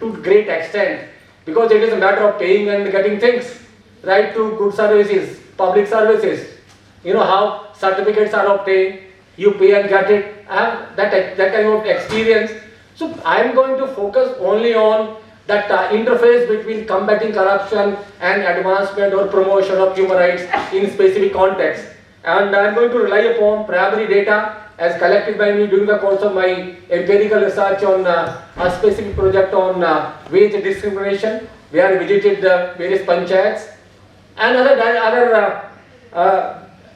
to great extent because it is a matter of paying and getting things, right to good services, public services. How certificates are obtained, you pay and get it. I have that kind of experience. So I am going to focus only on that interface between combating corruption and advancement or promotion of human rights in specific context. And I am going to rely upon primary data as collected by me during the course of my empirical research on a specific project on wage discrimination, where I visited the various panchayats, and other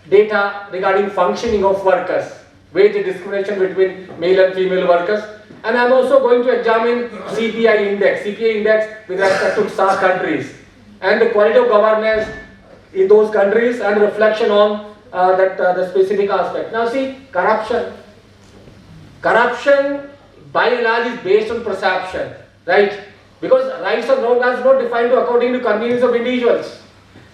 data regarding functioning of workers, wage discrimination between male and female workers. And I am also going to examine CPI index with respect to SAARC countries, and the quality of governance in those countries and reflection on the specific aspect. Now see, corruption by and large is based on perception, right? Because rights and wrongs are not defined according to convenience of individuals.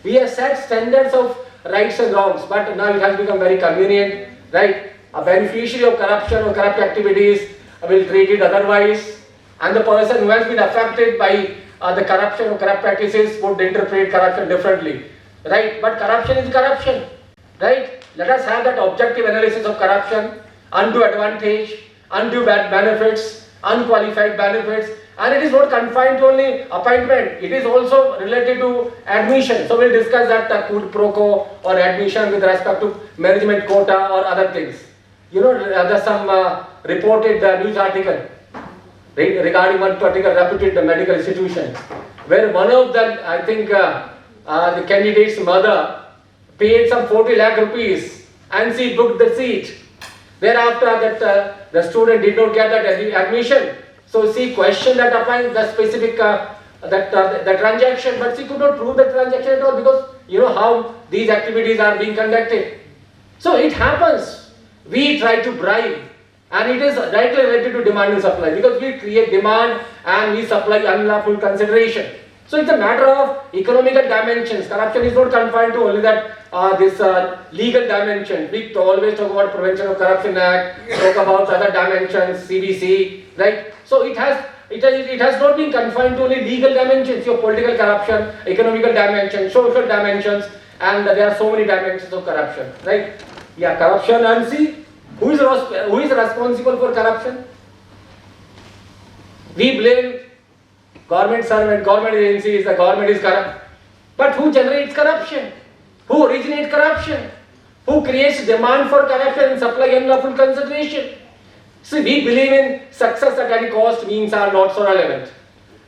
We have set standards of rights and wrongs, but now it has become very convenient, right? A beneficiary of corruption or corrupt activities will treat it otherwise, and the person who has been affected by the corruption or corrupt practices would interpret corruption differently, right? But corruption is corruption, right? Let us have that objective analysis of corruption: undue advantage, undue bad benefits, unqualified benefits, and it is not confined to only appointment. It is also related to admission. So we'll discuss that quid pro quo or admission with respect to management quota or other things. You know, there's some reported news article regarding one particular reputed medical institution, where one of the, I think, the candidate's mother paid some 40 lakh rupees and she booked the seat. Thereafter, that the student did not get that admission, so she questioned that upon the specific the transaction, but she could not prove the transaction at all, because you know how these activities are being conducted. So it happens. We try to bribe, and it is directly related to demand and supply, because we create demand and we supply unlawful consideration. So it's a matter of economical dimensions. Corruption is not confined to only that this legal dimension. We always talk about Prevention of Corruption Act, talk about other dimensions, CBC, right? So it has not been confined to only legal dimensions. Your political corruption, economical dimensions, social dimensions, and there are so many dimensions of corruption, right? Yeah, corruption, and see, who is responsible for corruption? We blame government servant, government agencies, the government is corrupt. But who generates corruption? Who originates corruption? Who creates demand for corruption and supply unlawful consideration? See, we believe in success at any cost means are not so relevant.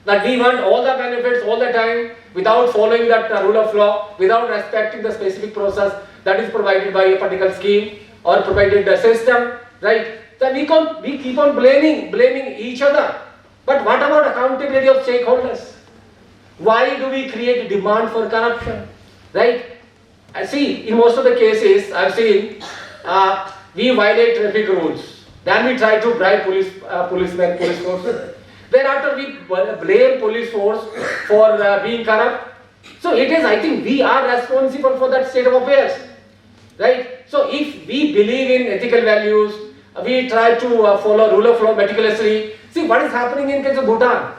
That we want all the benefits all the time without following that rule of law, without respecting the specific process that is provided by a particular scheme or provided the system, right? Then we keep on blaming each other. But what about accountability of stakeholders? Why do we create demand for corruption, right? I see in most of the cases I've seen we violate traffic rules, then we try to bribe police forces. Thereafter we blame police force for being corrupt. So it is, I think, we are responsible for that state of affairs, right? So if we believe in ethical values, we try to follow rule of law meticulously. See what is happening in case of Bhutan.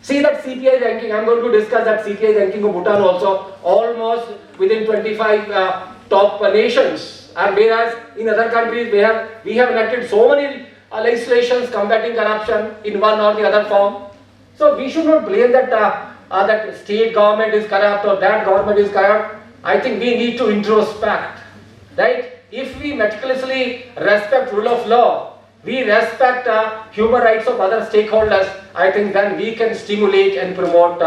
See that CPI ranking, I'm going to discuss that CPI ranking of Bhutan also, almost within 25 top nations. And whereas in other countries we have enacted so many legislations combating corruption in one or the other form. So we should not blame that that state government is corrupt or that government is corrupt. I think we need to introspect, right? If we meticulously respect rule of law, we respect human rights of other stakeholders, I think then we can stimulate and promote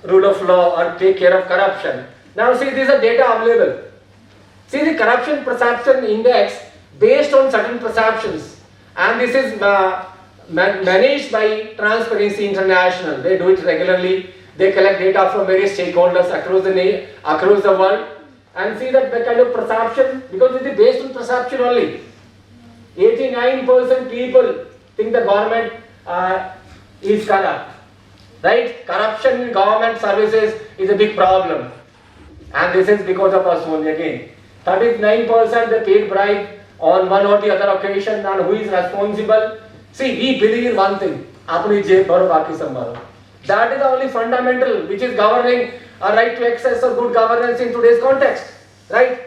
rule of law or take care of corruption. Now see, these are data available. See the corruption perception index based on certain perceptions, and this is managed by Transparency International. They do it regularly. They collect data from various stakeholders across the world and see that the kind of perception, because it is based on perception only. 89% people think the government is corrupt, right? Corruption in government services is a big problem, and this is because of us only again. 39% they paid bribe on one or the other occasion, and who is responsible? See, we believe in one thing, apni jeb bharo baki sambhalo. That is the only fundamental which is governing a right to access or good governance in today's context, right?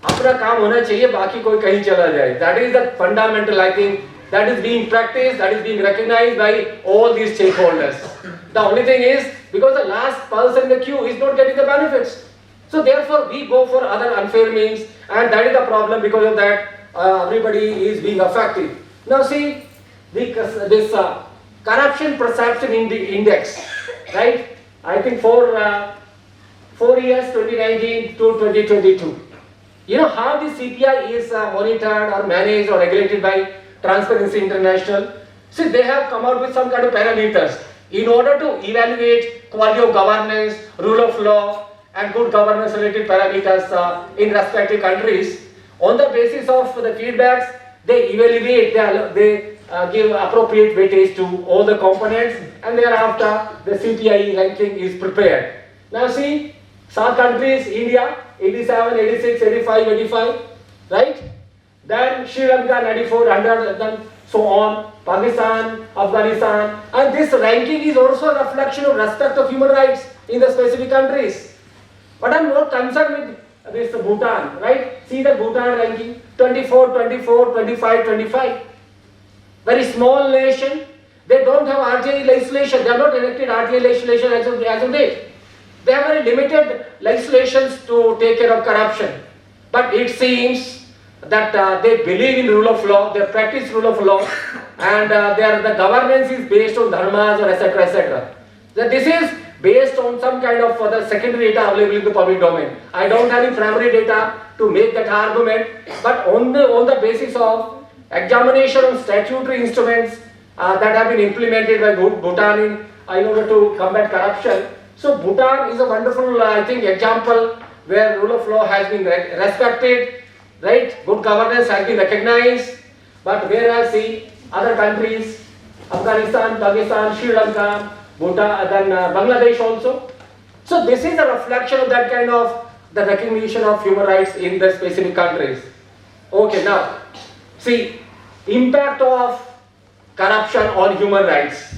अपना काम होना चाहिए, बाकी कोई कहीं चला जाए. That is the fundamental, I think, that is being practiced, that is being recognized by all these stakeholders. The only thing is, because the last person in the queue is not getting the benefits. So therefore, we go for other unfair means, and that is the problem. Because of that, everybody is being affected. Now see, this corruption perception index, right? I think for 4 years, 2019 to 2022. You know how the CPI is monitored or managed or regulated by Transparency International? See, they have come out with some kind of parameters in order to evaluate quality of governance, rule of law, and good governance related parameters in respective countries. On the basis of the feedbacks, they evaluate, they give appropriate weightage to all the components, and thereafter the CTI ranking is prepared. Now see, some countries, India 87, 86, 85, 85, right? Then Sri Lanka 94, 100, then so on, Pakistan, Afghanistan, and this ranking is also a reflection of respect of human rights in the specific countries. But I'm more concerned with this Bhutan, right? See the Bhutan ranking, 24, 24, 25, 25. Very small nation, they don't have RTI legislation, they have not enacted RTI legislation as of date. They have very limited legislations to take care of corruption. But it seems that they believe in rule of law, they practice rule of law, and the governance is based on dharmas or etc. etc. That this is based on some kind of the secondary data available in the public domain. I don't have any primary data to make that argument, but on the basis of examination of statutory instruments that have been implemented by Bhutan in order to combat corruption. So Bhutan is a wonderful, I think, example where rule of law has been respected, right? Good governance has been recognized, but whereas see other countries, Afghanistan, Pakistan, Sri Lanka, Bhutan, then Bangladesh also. So this is a reflection of that kind of the recognition of human rights in the specific countries. Okay, now see impact of corruption on human rights,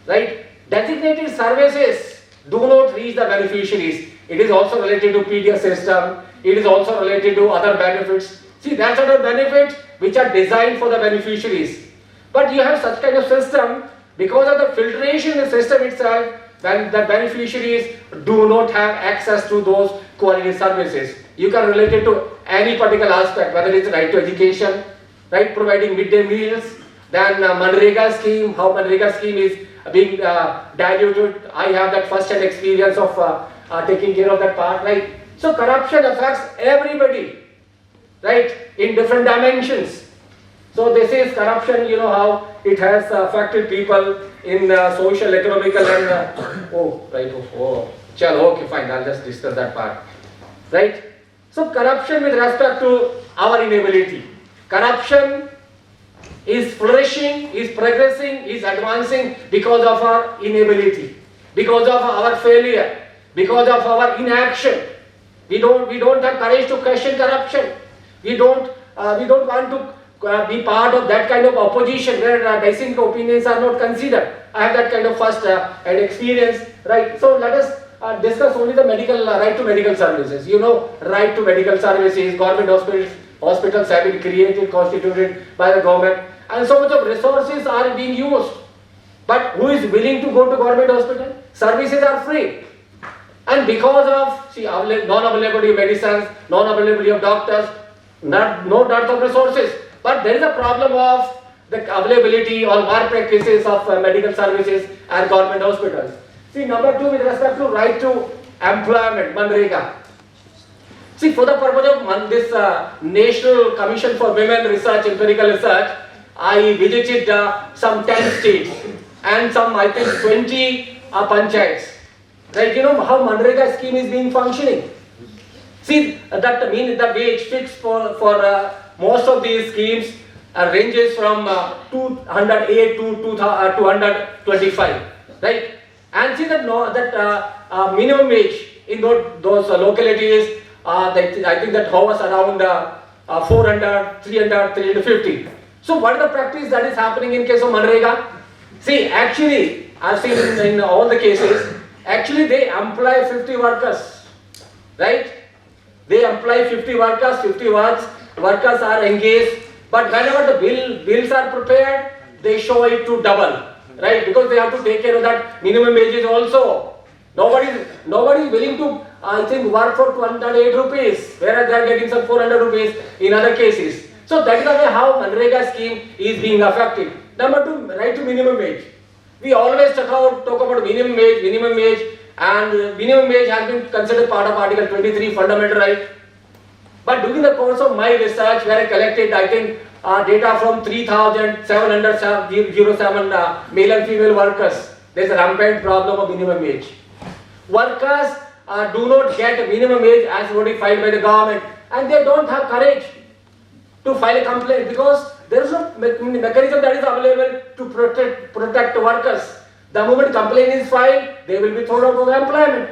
right? Designated services do not reach the beneficiaries. It is also related to PDS system. It is also related to other benefits. See, that sort of benefits which are designed for the beneficiaries. But you have such kind of system because of the filtration in the system itself, when the beneficiaries do not have access to those quality services. You can relate it to any particular aspect, whether it's right to education, right, providing midday meals, then Manrega scheme, how Manrega scheme is being diluted. I have that first-hand experience of taking care of that part, right? So corruption affects everybody, right, in different dimensions. So this is corruption, you know how it has affected people in social, economical and, chalo, okay, fine, I'll just discuss that part, right? So corruption with respect to our inability. Corruption is flourishing, is progressing, is advancing because of our inability, because of our failure, because of our inaction. We don't have courage to question corruption. We don't want to be part of that kind of opposition where dissenting opinions are not considered. I have that kind of first hand experience, right? So let us discuss only the medical right to medical services. You know, right to medical services, government hospitals have been created, constituted by the government, and so much of resources are being used. But who is willing to go to government hospital? Services are free. And because of non-availability of medicines, non-availability of doctors, no dearth of resources. But there is a problem of the availability or malpractices of medical services and government hospitals. See, number two, with respect to right to employment, Manrega. See, for the purpose of this National Commission for Women Research, Empirical Research, I visited some 10 states and some, I think, 20 panchayats. Right, you know how Manrega scheme is being functioning. See, that means the wage fixed for most of these schemes ranges from 208 to 225, right? And see that minimum wage in those localities, I think that hovers around 400, 300, 350. So what is the practice that is happening in case of Manrega? See, actually, I've seen in all the cases, actually they employ 50 workers, right? They employ 50 workers, 50 workers are engaged, but whenever the bills are prepared, they show it to double, right? Because they have to take care of that minimum wages also. Nobody is willing to, I think, work for 208 rupees, whereas they are getting some 400 rupees in other cases. So that is the way how Manrega scheme is being affected. Number two, right to minimum wage. We always talk about minimum wage, and minimum wage has been considered part of Article 23 fundamental right. But during the course of my research, where I collected, I think, data from 3,707 male and female workers, there is a rampant problem of minimum wage. Workers do not get a minimum wage as notified by the government, and they don't have courage to file a complaint because there is no mechanism that is available to protect workers. The moment complaint is filed, they will be thrown out of the employment.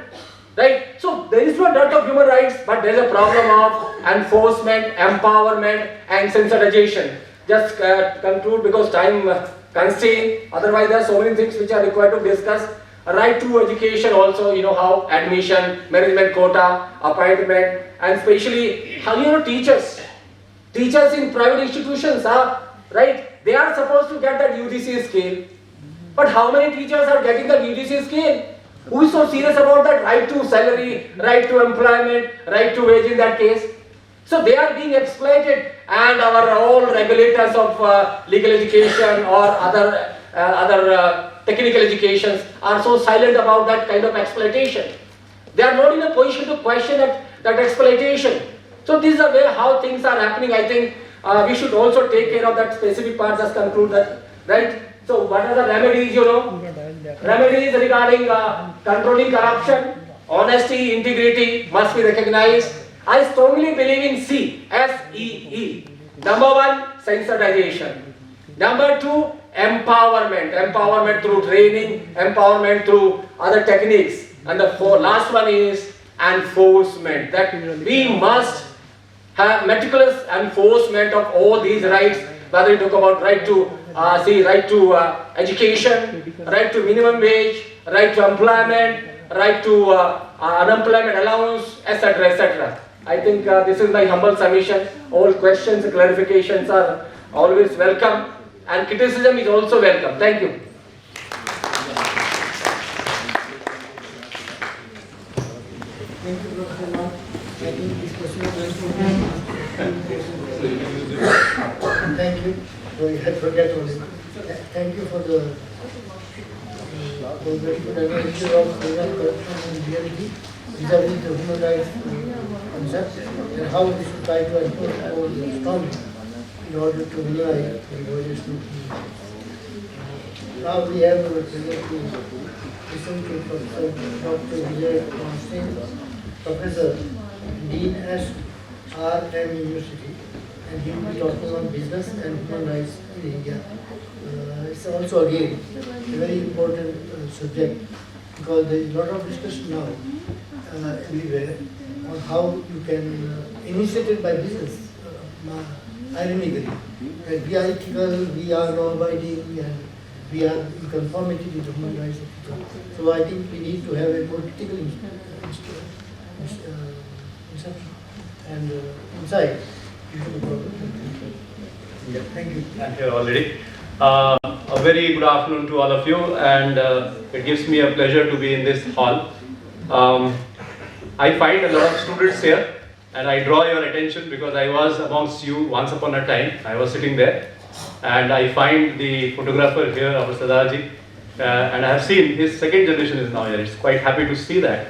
Right? So there is no dearth of human rights, but there is a problem of enforcement, empowerment, and sensitization. Just conclude because time constraint. Otherwise, there are so many things which are required to discuss. Right to education also, you know how admission, management quota, appointment, and especially how teachers. Teachers in private institutions are right. They are supposed to get that UGC scale, but how many teachers are getting the UGC scale? Who is so serious about that right to salary, right to employment, right to wage in that case? So they are being exploited, and our all regulators of legal education or other technical educations are so silent about that kind of exploitation. They are not in a position to question that exploitation. So this is the way how things are happening. I think we should also take care of that specific part. Just conclude that, right? So what are the remedies, Remedies regarding controlling corruption, honesty, integrity must be recognized. I strongly believe in C, S-E-E. Number one, sensitization. Number two, empowerment. Empowerment through training, empowerment through other techniques. And the last one is enforcement. That we must have meticulous enforcement of all these rights, whether you talk about right to education, right to minimum wage, right to employment, right to unemployment allowance, etc., etc. I think this is my humble submission. All questions, clarifications are always welcome, and criticism is also welcome. Thank you. Thank you, Dr. Mark. I think this question is very important. Thank you. I had forget only. Thank you for the very good analysis of corruption and reality vis-a-vis the human rights concept and how we should try to enforce our strongly in order to minimize the violation. Now we have a pleasure to listen to Professor Dr. Vijay Constantine, Professor Dean S.R.M. University, and he will be talking on business and human rights in India. It's also again a very important subject because there is a lot of discussion now everywhere on how you can initiated by business. Ironically, that we are ethical, we are law-abiding, and we are in conformity with human rights. So I think we need to have a political inception and insight into the problem. Yeah, thank you. I'm here already. A very good afternoon to all of you, and it gives me a pleasure to be in this hall. I find a lot of students here, and I draw your attention because I was amongst you once upon a time. I was sitting there, and I find the photographer here, our Sardarji, and I have seen his second generation is now here. It's quite happy to see that.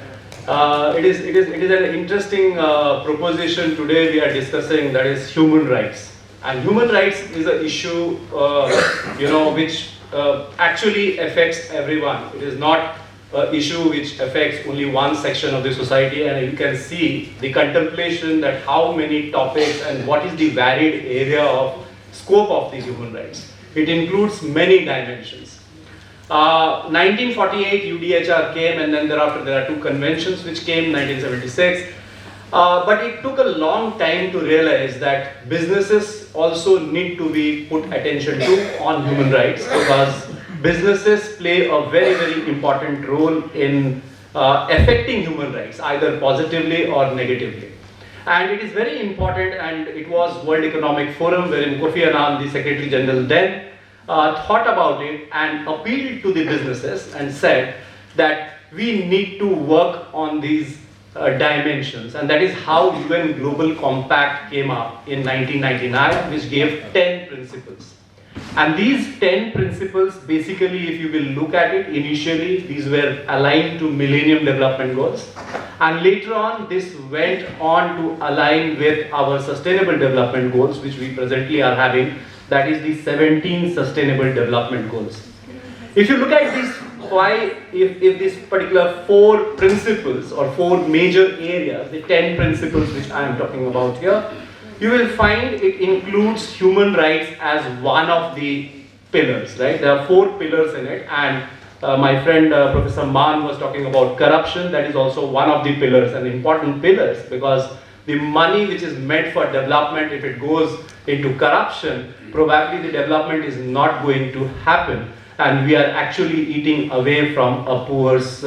It is an interesting proposition today we are discussing, that is human rights. And human rights is an issue, which actually affects everyone. It is not an issue which affects only one section of the society, and you can see the contemplation that how many topics and what is the varied area of scope of the human rights. It includes many dimensions. 1948 UDHR came, and then thereafter there are two conventions which came, 1976. But it took a long time to realize that businesses also need to be put attention to on human rights, because businesses play a very, very important role in affecting human rights, either positively or negatively. And it is very important, and it was World Economic Forum wherein Kofi Annan, the Secretary General then, thought about it and appealed to the businesses and said that we need to work on these dimensions, and that is how UN Global Compact came up in 1999, which gave 10 principles. And these 10 principles, basically, if you will look at it, initially these were aligned to Millennium Development Goals, and later on this went on to align with our Sustainable Development Goals, which we presently are having, that is the 17 Sustainable Development Goals. If you look at these why, if this particular 4 principles or 4 major areas, the 10 principles which I am talking about here, you will find it includes human rights as one of the pillars, right? There are 4 pillars in it, and my friend Professor Mann was talking about corruption. That is also one of the pillars, and important pillars, because the money which is meant for development, if it goes into corruption, probably the development is not going to happen, and we are actually eating away from a poor's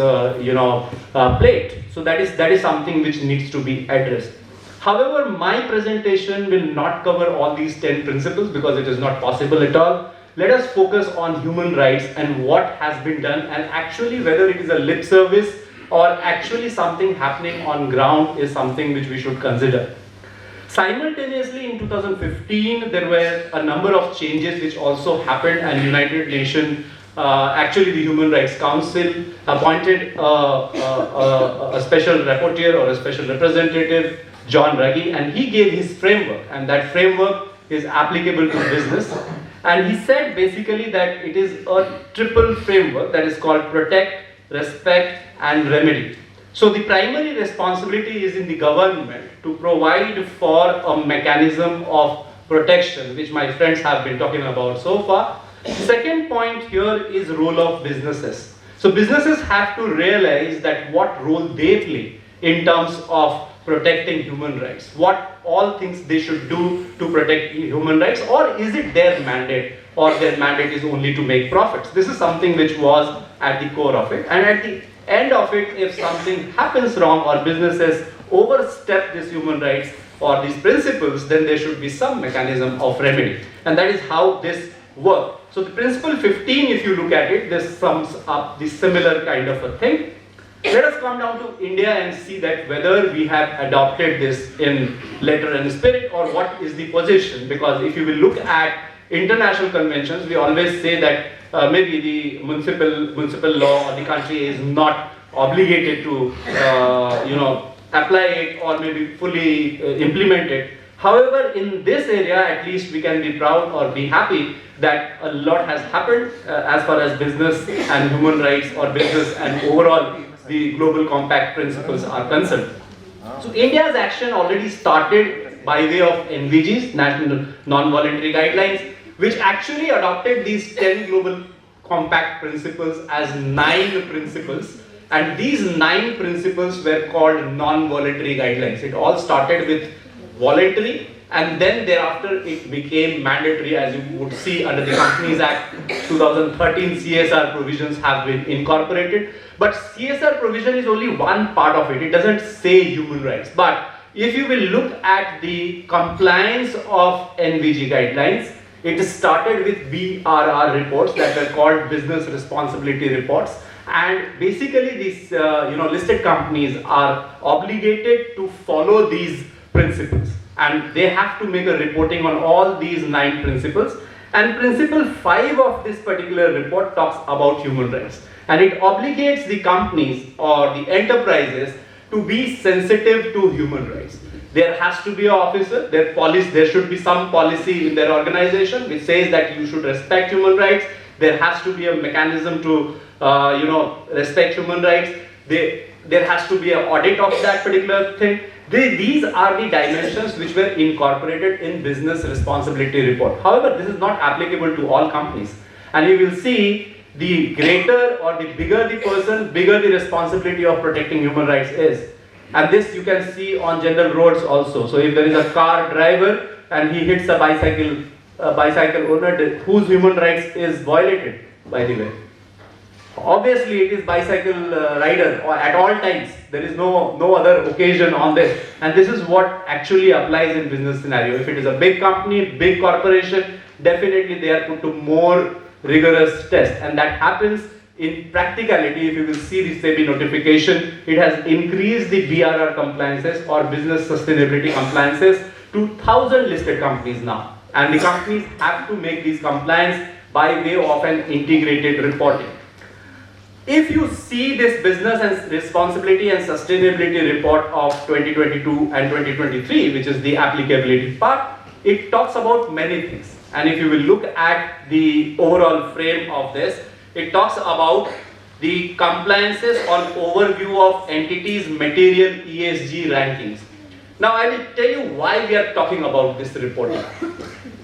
plate. So that is something which needs to be addressed. However, my presentation will not cover all these 10 principles because it is not possible at all. Let us focus on human rights and what has been done, and actually whether it is a lip service or actually something happening on ground is something which we should consider. Simultaneously, in 2015, there were a number of changes which also happened, and United Nations, actually the Human Rights Council, appointed a special rapporteur or a special representative, John Ruggie, and he gave his framework, and that framework is applicable to business. And he said basically that it is a triple framework that is called protect, respect, and remedy. So the primary responsibility is in the government to provide for a mechanism of protection, which my friends have been talking about so far. Second point here is role of businesses. So businesses have to realize that what role they play in terms of protecting human rights, what all things they should do to protect human rights, or is it their mandate, or their mandate is only to make profits. This is something which was at the core of it, and at the end of it, if something happens wrong or businesses overstep these human rights or these principles, then there should be some mechanism of remedy, and that is how this works. So the principle 15, if you look at it, this sums up the similar kind of a thing. Let us come down to India and see that whether we have adopted this in letter and spirit, or what is the position. Because if you will look at international conventions, we always say that maybe the municipal law or the country is not obligated to apply it or maybe fully implement it. However, in this area, at least we can be proud or be happy that a lot has happened as far as business and human rights, or business and overall the global compact principles are concerned. So India's action already started by way of NVGs, National Non-Voluntary Guidelines, which actually adopted these 10 global compact principles as 9 principles, and these 9 principles were called non-voluntary guidelines. It all started with voluntary, and then thereafter it became mandatory, as you would see under the Companies Act 2013. CSR provisions have been incorporated, but CSR provision is only one part of it. It doesn't say human rights. But if you will look at the compliance of NVG guidelines, it started with BRR reports that were called business responsibility reports, and basically these listed companies are obligated to follow these principles, and they have to make a reporting on all these 9 principles. And principle 5 of this particular report talks about human rights, and it obligates the companies or the enterprises to be sensitive to human rights. There has to be an officer, there should be some policy in their organization which says that you should respect human rights. There has to be a mechanism to respect human rights. There has to be an audit of that particular thing. These are the dimensions which were incorporated in business responsibility report. However, this is not applicable to all companies, and you will see the greater or the bigger the person, bigger the responsibility of protecting human rights is. And this you can see on general roads also. So if there is a car driver and he hits a bicycle owner, whose human rights is violated, by the way? Obviously it is bicycle rider, or at all times. There is no other occasion on this, and this is what actually applies in business scenario. If it is a big company, big corporation, definitely they are put to more rigorous tests, and that happens in practicality. If you will see the SEBI notification, it has increased the BRR compliances or business sustainability compliances to 1,000 listed companies now, and the companies have to make these compliance by way of an integrated reporting. If you see this business and responsibility and sustainability report of 2022 and 2023, which is the applicability part, it talks about many things. And if you will look at the overall frame of this, it talks about the compliances or overview of entities' material ESG rankings. Now I will tell you why we are talking about this reporting.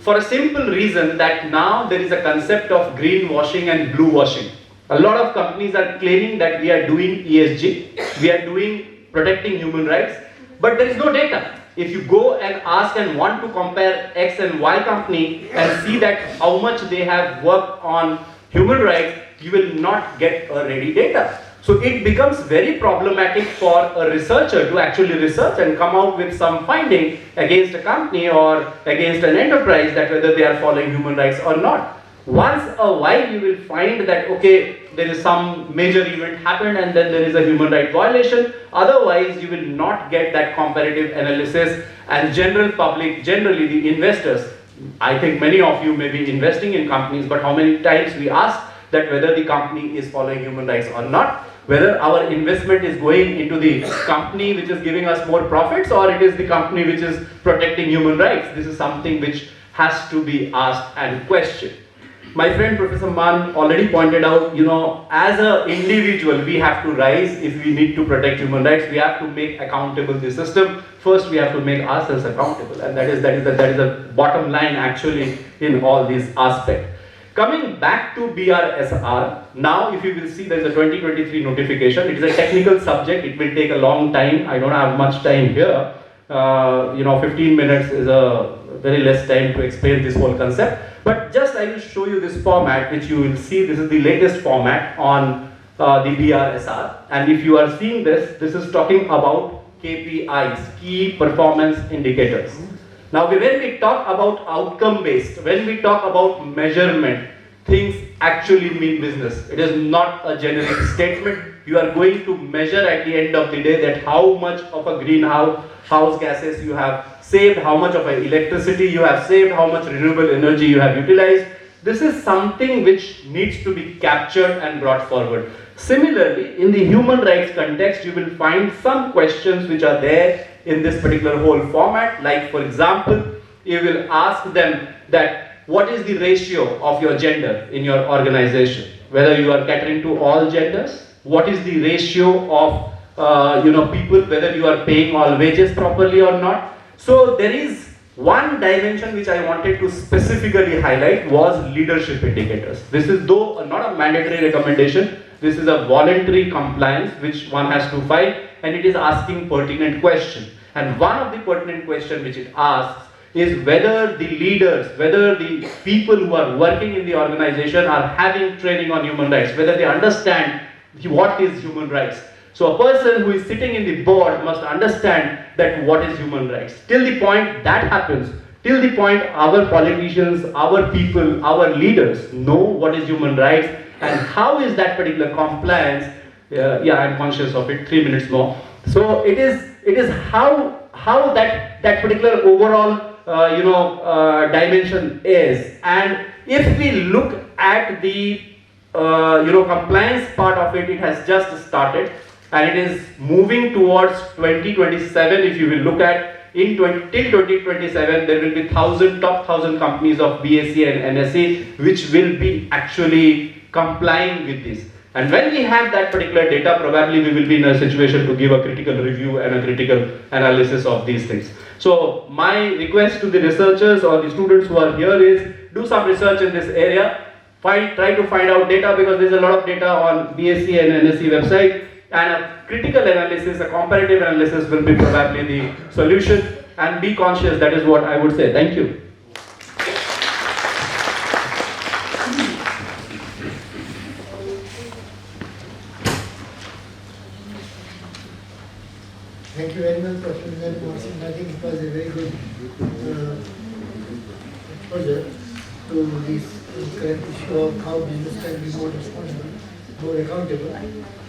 For a simple reason that now there is a concept of greenwashing and blue washing. A lot of companies are claiming that we are doing ESG, we are doing protecting human rights, but there is no data. If you go and ask and want to compare X and Y company and see that how much they have worked on human rights, you will not get a ready data. So it becomes very problematic for a researcher to actually research and come out with some finding against a company or against an enterprise that whether they are following human rights or not. Once a while you will find that okay, there is some major event happened and then there is a human right violation. Otherwise you will not get that comparative analysis, and general public, generally the investors, I think many of you may be investing in companies, but how many times we ask that whether the company is following human rights or not, whether our investment is going into the company which is giving us more profits or it is the company which is protecting human rights. This is something which has to be asked and questioned. My friend Professor Mann already pointed out, as an individual, we have to rise if we need to protect human rights. We have to make accountable the system. First, we have to make ourselves accountable, and that is the bottom line actually in all these aspects. Coming back to BRSR, now if you will see there is a 2023 notification. It is a technical subject. It will take a long time. I don't have much time here. 15 minutes is a very less time to explain this whole concept. But just I will show you this format, which you will see. This is the latest format on the BRSR. And if you are seeing this, this is talking about KPIs, key performance indicators. Now, when we talk about outcome-based, when we talk about measurement, things actually mean business. It is not a generic statement. You are going to measure at the end of the day that how much of a greenhouse gases you have saved, how much of electricity you have saved, how much renewable energy you have utilized. This is something which needs to be captured and brought forward. Similarly, in the human rights context, you will find some questions which are there in this particular whole format. Like, for example, you will ask them that what is the ratio of your gender in your organization? Whether you are catering to all genders, what is the ratio of people, whether you are paying all wages properly or not. So there is one dimension which I wanted to specifically highlight was leadership indicators. This is though not a mandatory recommendation, this is a voluntary compliance which one has to file, and it is asking pertinent questions. And one of the pertinent questions which it asks is whether the leaders, whether the people who are working in the organization are having training on human rights, whether they understand what is human rights. So a person who is sitting in the board must understand that what is human rights. Till the point that happens, till the point our politicians, our people, our leaders know what is human rights and how is that particular compliance. I'm conscious of it. 3 minutes more. So it is how that particular overall dimension is. And if we look at the compliance part of it, it has just started. And it is moving towards 2027. If you will look at till 2027, there will be top 1,000 companies of BSE and NSE which will be actually complying with this. And when we have that particular data, probably we will be in a situation to give a critical review and a critical analysis of these things. So my request to the researchers or the students who are here is do some research in this area. Try to find out data, because there is a lot of data on BSE and NSE website. And a critical analysis, a comparative analysis will be probably the solution. And be conscious, that is what I would say. Thank you. Thank you very much, Dr. Nizam Mohsin. I think it was a very good exposure to this current issue of how business can be more responsible, more accountable,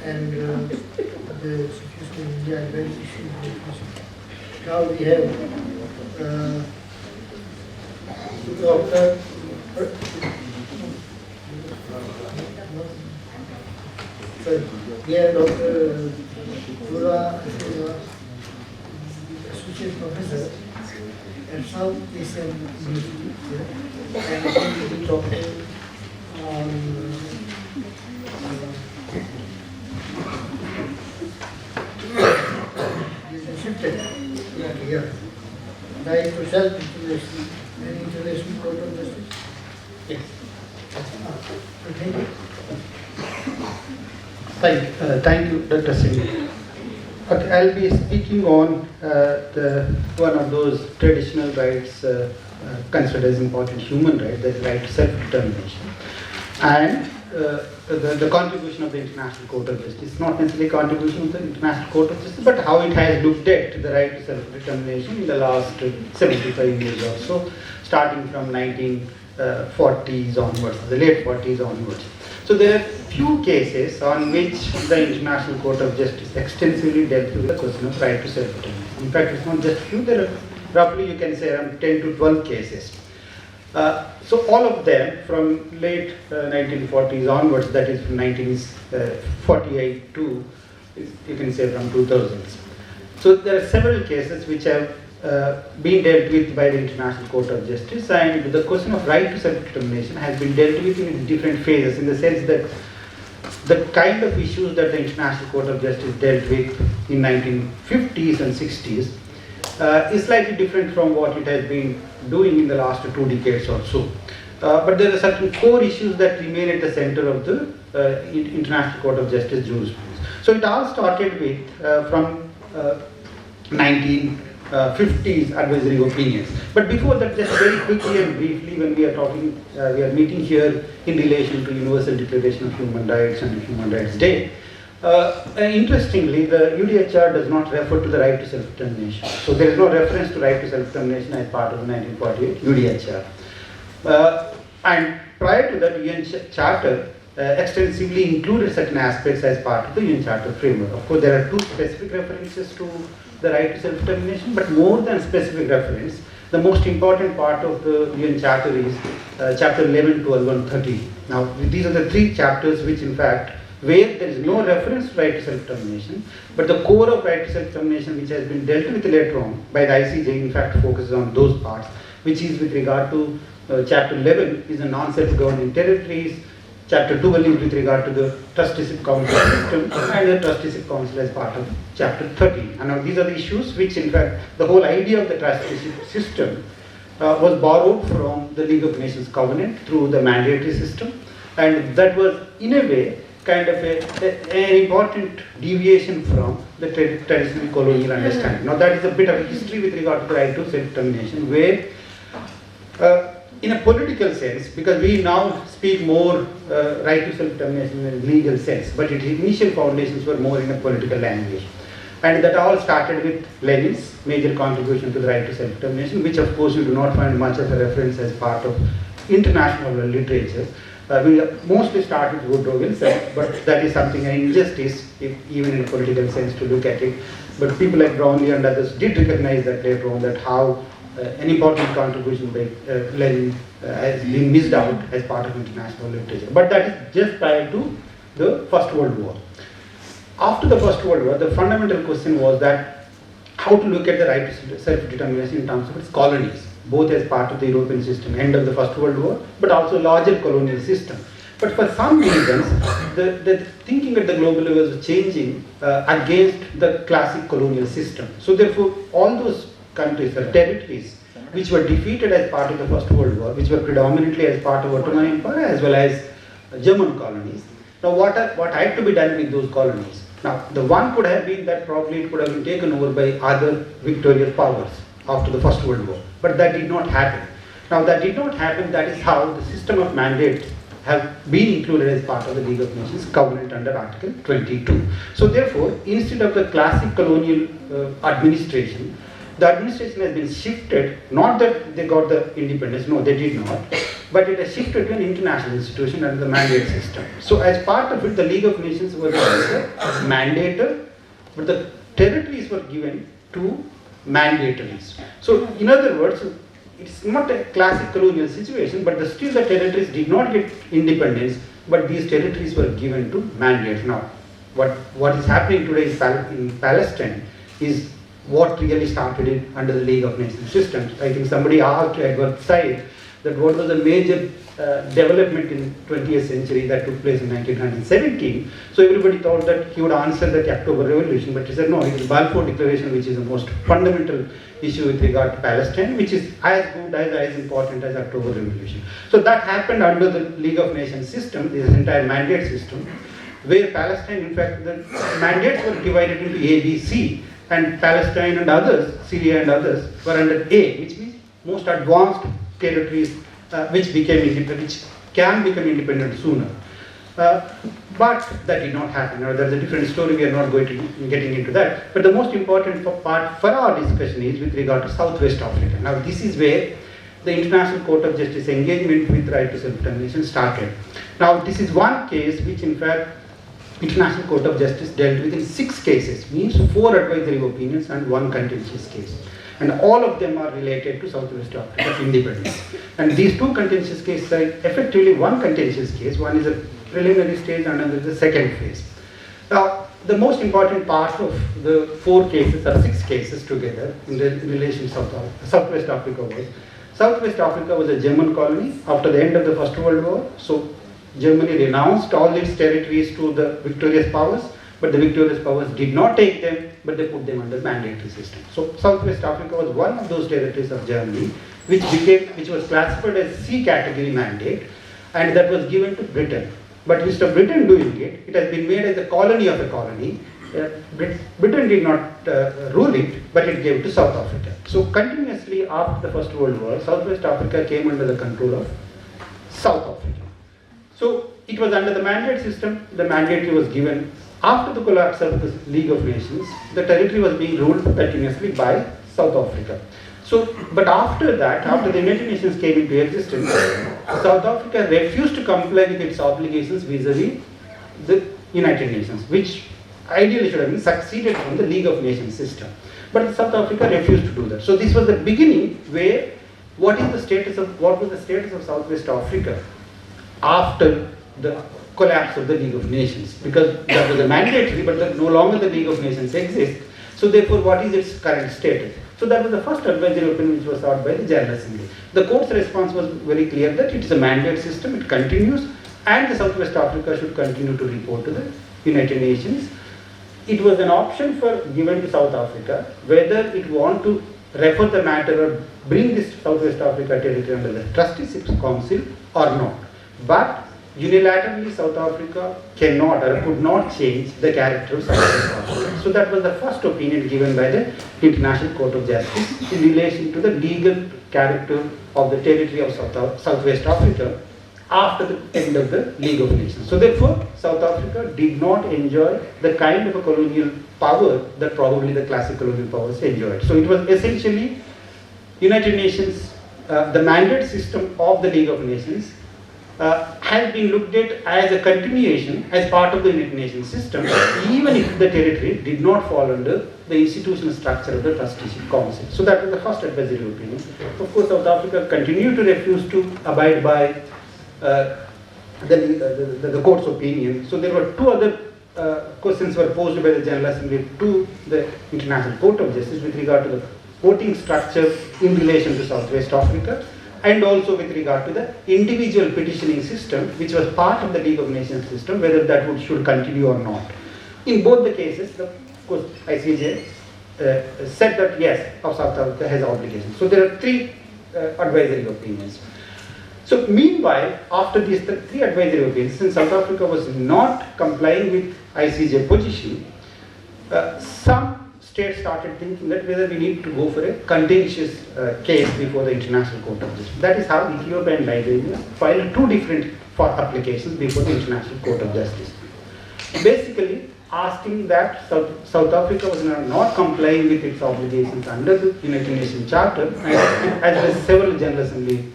and the situation in India is very issue. Now we have Dr. We have Dr. Pura, Associate Professor at South Asian University, and he will be talking on accepted. Yeah. Right to self-determination and International Court of Justice. Yes. Thank you. Thank you, Dr. Singh. Okay, I'll be speaking on one of those traditional rights considered as important human right, the right to self-determination, and the contribution of the International Court of Justice, not necessarily contribution of the International Court of Justice, but how it has looked at the right to self-determination in the last 75 years or so, starting from 1940s onwards, the late 40s onwards. So there are few cases on which the International Court of Justice extensively dealt with the question of right to self-determination. In fact, it's not just few, there are roughly you can say around 10 to 12 cases. So all of them from late 1940s onwards, that is from 1948 to, you can say from 2000s. So there are several cases which have been dealt with by the International Court of Justice, and the question of right to self-determination has been dealt with in different phases, in the sense that the kind of issues that the International Court of Justice dealt with in 1950s and 60s is slightly different from what it has been doing in the last 2 decades or so. But there are certain core issues that remain at the center of the International Court of Justice jurisprudence. So it all started with from 1950s advisory opinions. But before that, just very quickly and briefly, when we are talking, we are meeting here in relation to Universal Declaration of Human Rights and Human Rights Day. Interestingly, the UDHR does not refer to the right to self-determination. So there is no reference to right to self-determination as part of the 1948 UDHR. And prior to that, UN Charter extensively included certain aspects as part of the UN Charter framework. Of course, there are 2 specific references to the right to self-determination, but more than specific reference, the most important part of the UN Charter is Chapter 11, 12, and 13. Now, these are the 3 chapters which, in fact, where there is no reference to right to self-determination, but the core of right to self-determination, which has been dealt with later on by the ICJ, in fact, focuses on those parts, which is with regard to Chapter 11 is the non-self-governing territories, Chapter 12 is with regard to the trusteeship council system, and the trusteeship council as part of Chapter 13. And now these are the issues which, in fact, the whole idea of the trusteeship system was borrowed from the League of Nations Covenant through the mandatory system, and that was, in a way, kind of an important deviation from the traditional colonial understanding. Now that is a bit of a history with regard to the right to self-determination, where in a political sense, because we now speak more right to self-determination in a legal sense, but its initial foundations were more in a political language. And that all started with Lenin's major contribution to the right to self-determination, which of course you do not find much of a reference as part of international literature. We mostly start with Woodrow Wilson, but that is something an injustice, even in a political sense, to look at it. But people like Brownlee and others did recognize that later on, that how an important contribution by Lenin has been missed out as part of international literature. But that is just prior to the First World War. After the First World War, the fundamental question was that how to look at the right to self-determination in terms of its colonies, both as part of the European system, end of the First World War, but also larger colonial system. But for some reasons, the thinking at the global level was changing against the classic colonial system. So therefore, all those countries or territories which were defeated as part of the First World War, which were predominantly as part of Ottoman Empire as well as German colonies. Now what had to be done with those colonies? Now the one could have been that probably it could have been taken over by other victorious powers after the First World War, but that did not happen. Now that did not happen, that is how the system of mandates have been included as part of the League of Nations Covenant under Article 22. So therefore, instead of the classic colonial administration, the administration has been shifted, not that they got the independence, no, they did not, but it has shifted to an international institution under the mandate system. So as part of it, the League of Nations was a mandator, but the territories were given to mandatories. So in other words, it's not a classic colonial situation, but still the territories did not get independence, but these territories were given to mandates. Now, what is happening today in Palestine is what really started it under the League of Nations systems. I think somebody asked Edward Said that what was the major development in 20th century that took place in 1917. So everybody thought that he would answer that October Revolution, but he said no, it is Balfour Declaration which is the most fundamental issue with regard to Palestine, which is as good as important as October Revolution. So that happened under the League of Nations system, this entire mandate system, where Palestine, in fact, the mandates were divided into A, B, C, and Palestine and others, Syria and others, were under A, which means most advanced territories which became independent, which can become independent sooner. But that did not happen. Now, there's a different story, we are not going to be getting into that. But the most important part for our discussion is with regard to Southwest Africa. Now, this is where the International Court of Justice engagement with right to self-determination started. Now, this is one case which, in fact, International Court of Justice dealt with in 6 cases, means 4 advisory opinions and 1 contentious case. And all of them are related to Southwest Africa's independence. And these 2 contentious cases are effectively 1 contentious case, one is a preliminary stage and another is the second phase. Now, the most important part of the 4 cases or 6 cases together in relation to Southwest Africa was, Southwest Africa was a German colony after the end of the First World War. So Germany renounced all its territories to the victorious powers, but the victorious powers did not take them, but they put them under mandatory system. So Southwest Africa was one of those territories of Germany which was classified as C category mandate, and that was given to Britain. But instead of Britain doing it, it has been made as a colony of a colony. Britain did not rule it, but it gave to South Africa. So continuously after the First World War, Southwest Africa came under the control of South Africa. So it was under the mandate system, the mandate was given. After the collapse of the League of Nations, the territory was being ruled continuously by South Africa. So, but after that, after the United Nations came into existence, South Africa refused to comply with its obligations vis-a-vis the United Nations, which ideally should have been succeeded from the League of Nations system. But South Africa refused to do that. So this was the beginning where what was the status of Southwest Africa after the collapse of the League of Nations, because that was a mandatory, but no longer the League of Nations exists. So therefore, what is its current status? So that was the first advisory opinion which was sought by the General Assembly. The court's response was very clear that it is a mandate system, it continues, and the Southwest Africa should continue to report to the United Nations. It was an option given to South Africa whether it want to refer the matter or bring this Southwest Africa territory under the Trusteeship Council or not. But unilaterally South Africa cannot or could not change the character of Southwest Africa. So that was the first opinion given by the International Court of Justice in relation to the legal character of the territory of Southwest Africa after the end of the League of Nations. So therefore, South Africa did not enjoy the kind of a colonial power that probably the classic colonial powers enjoyed. So it was essentially United Nations, the mandate system of the League of Nations has been looked at as a continuation as part of the United Nations system, even if the territory did not fall under the institutional structure of the Trusteeship Council. So that was the first advisory opinion. Of course, South Africa continued to refuse to abide by the court's opinion. So there were 2 other questions were posed by the General Assembly to the International Court of Justice with regard to the voting structure in relation to Southwest Africa, and also with regard to the individual petitioning system, which was part of the League of Nations system, whether that should continue or not. In both the cases, of course, ICJ said that yes, South Africa has obligations. So there are 3 advisory opinions. So meanwhile, after these 3 advisory opinions, since South Africa was not complying with ICJ position, some states started thinking that whether we need to go for a contentious case before the International Court of Justice. That is how Ethiopia and Liberia filed 2 different applications before the International Court of Justice. Basically, asking that South Africa was not complying with its obligations under the United Nations Charter, and as well as several General Assembly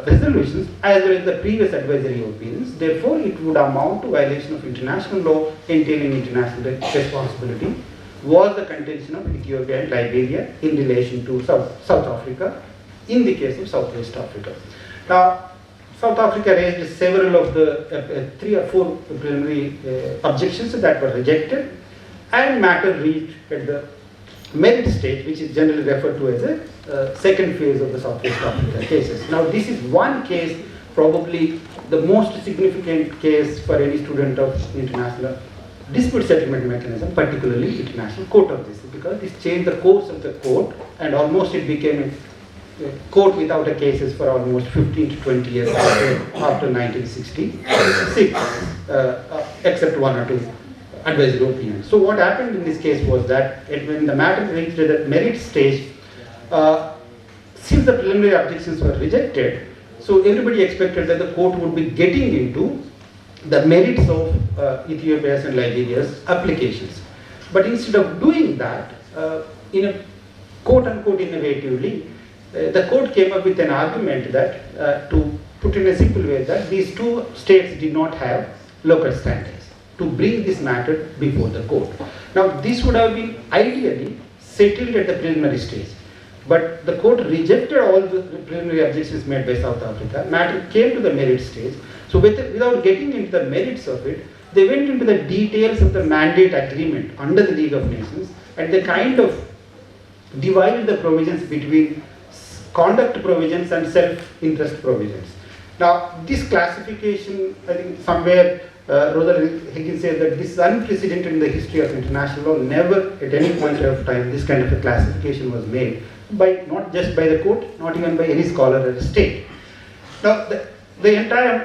resolutions, as well as the previous advisory opinions. Therefore, it would amount to violation of international law entailing international responsibility, was the contention of Ethiopia and Liberia in relation to South Africa in the case of Southwest Africa. Now, South Africa raised several of the 3 or 4 preliminary objections that were rejected, and matter reached at the merit stage, which is generally referred to as a second phase of the Southwest Africa cases. Now, this is one case probably the most significant case for any student of international dispute settlement mechanism, particularly International Court of Justice, because this changed the course of the court and almost it became a court without a cases for almost 15 to 20 years after 1966, except one or two advisory opinions. So what happened in this case was that when the matter reached the merit stage, since the preliminary objections were rejected, so everybody expected that the court would be getting into the merits of Ethiopia's and Liberia's applications. But instead of doing that, in a quote-unquote innovatively, the court came up with an argument that, to put in a simple way, that these two states did not have local standards to bring this matter before the court. Now, this would have been ideally settled at the preliminary stage. But the court rejected all the preliminary objections made by South Africa. Matter came to the merit stage. So without getting into the merits of it, they went into the details of the mandate agreement under the League of Nations, and they kind of divided the provisions between conduct provisions and self-interest provisions. Now, this classification, I think somewhere Rosa Higgins says that this is unprecedented in the history of international law. Never at any point of time this kind of a classification was made, by not just by the court, not even by any scholar at the state. Now, the entire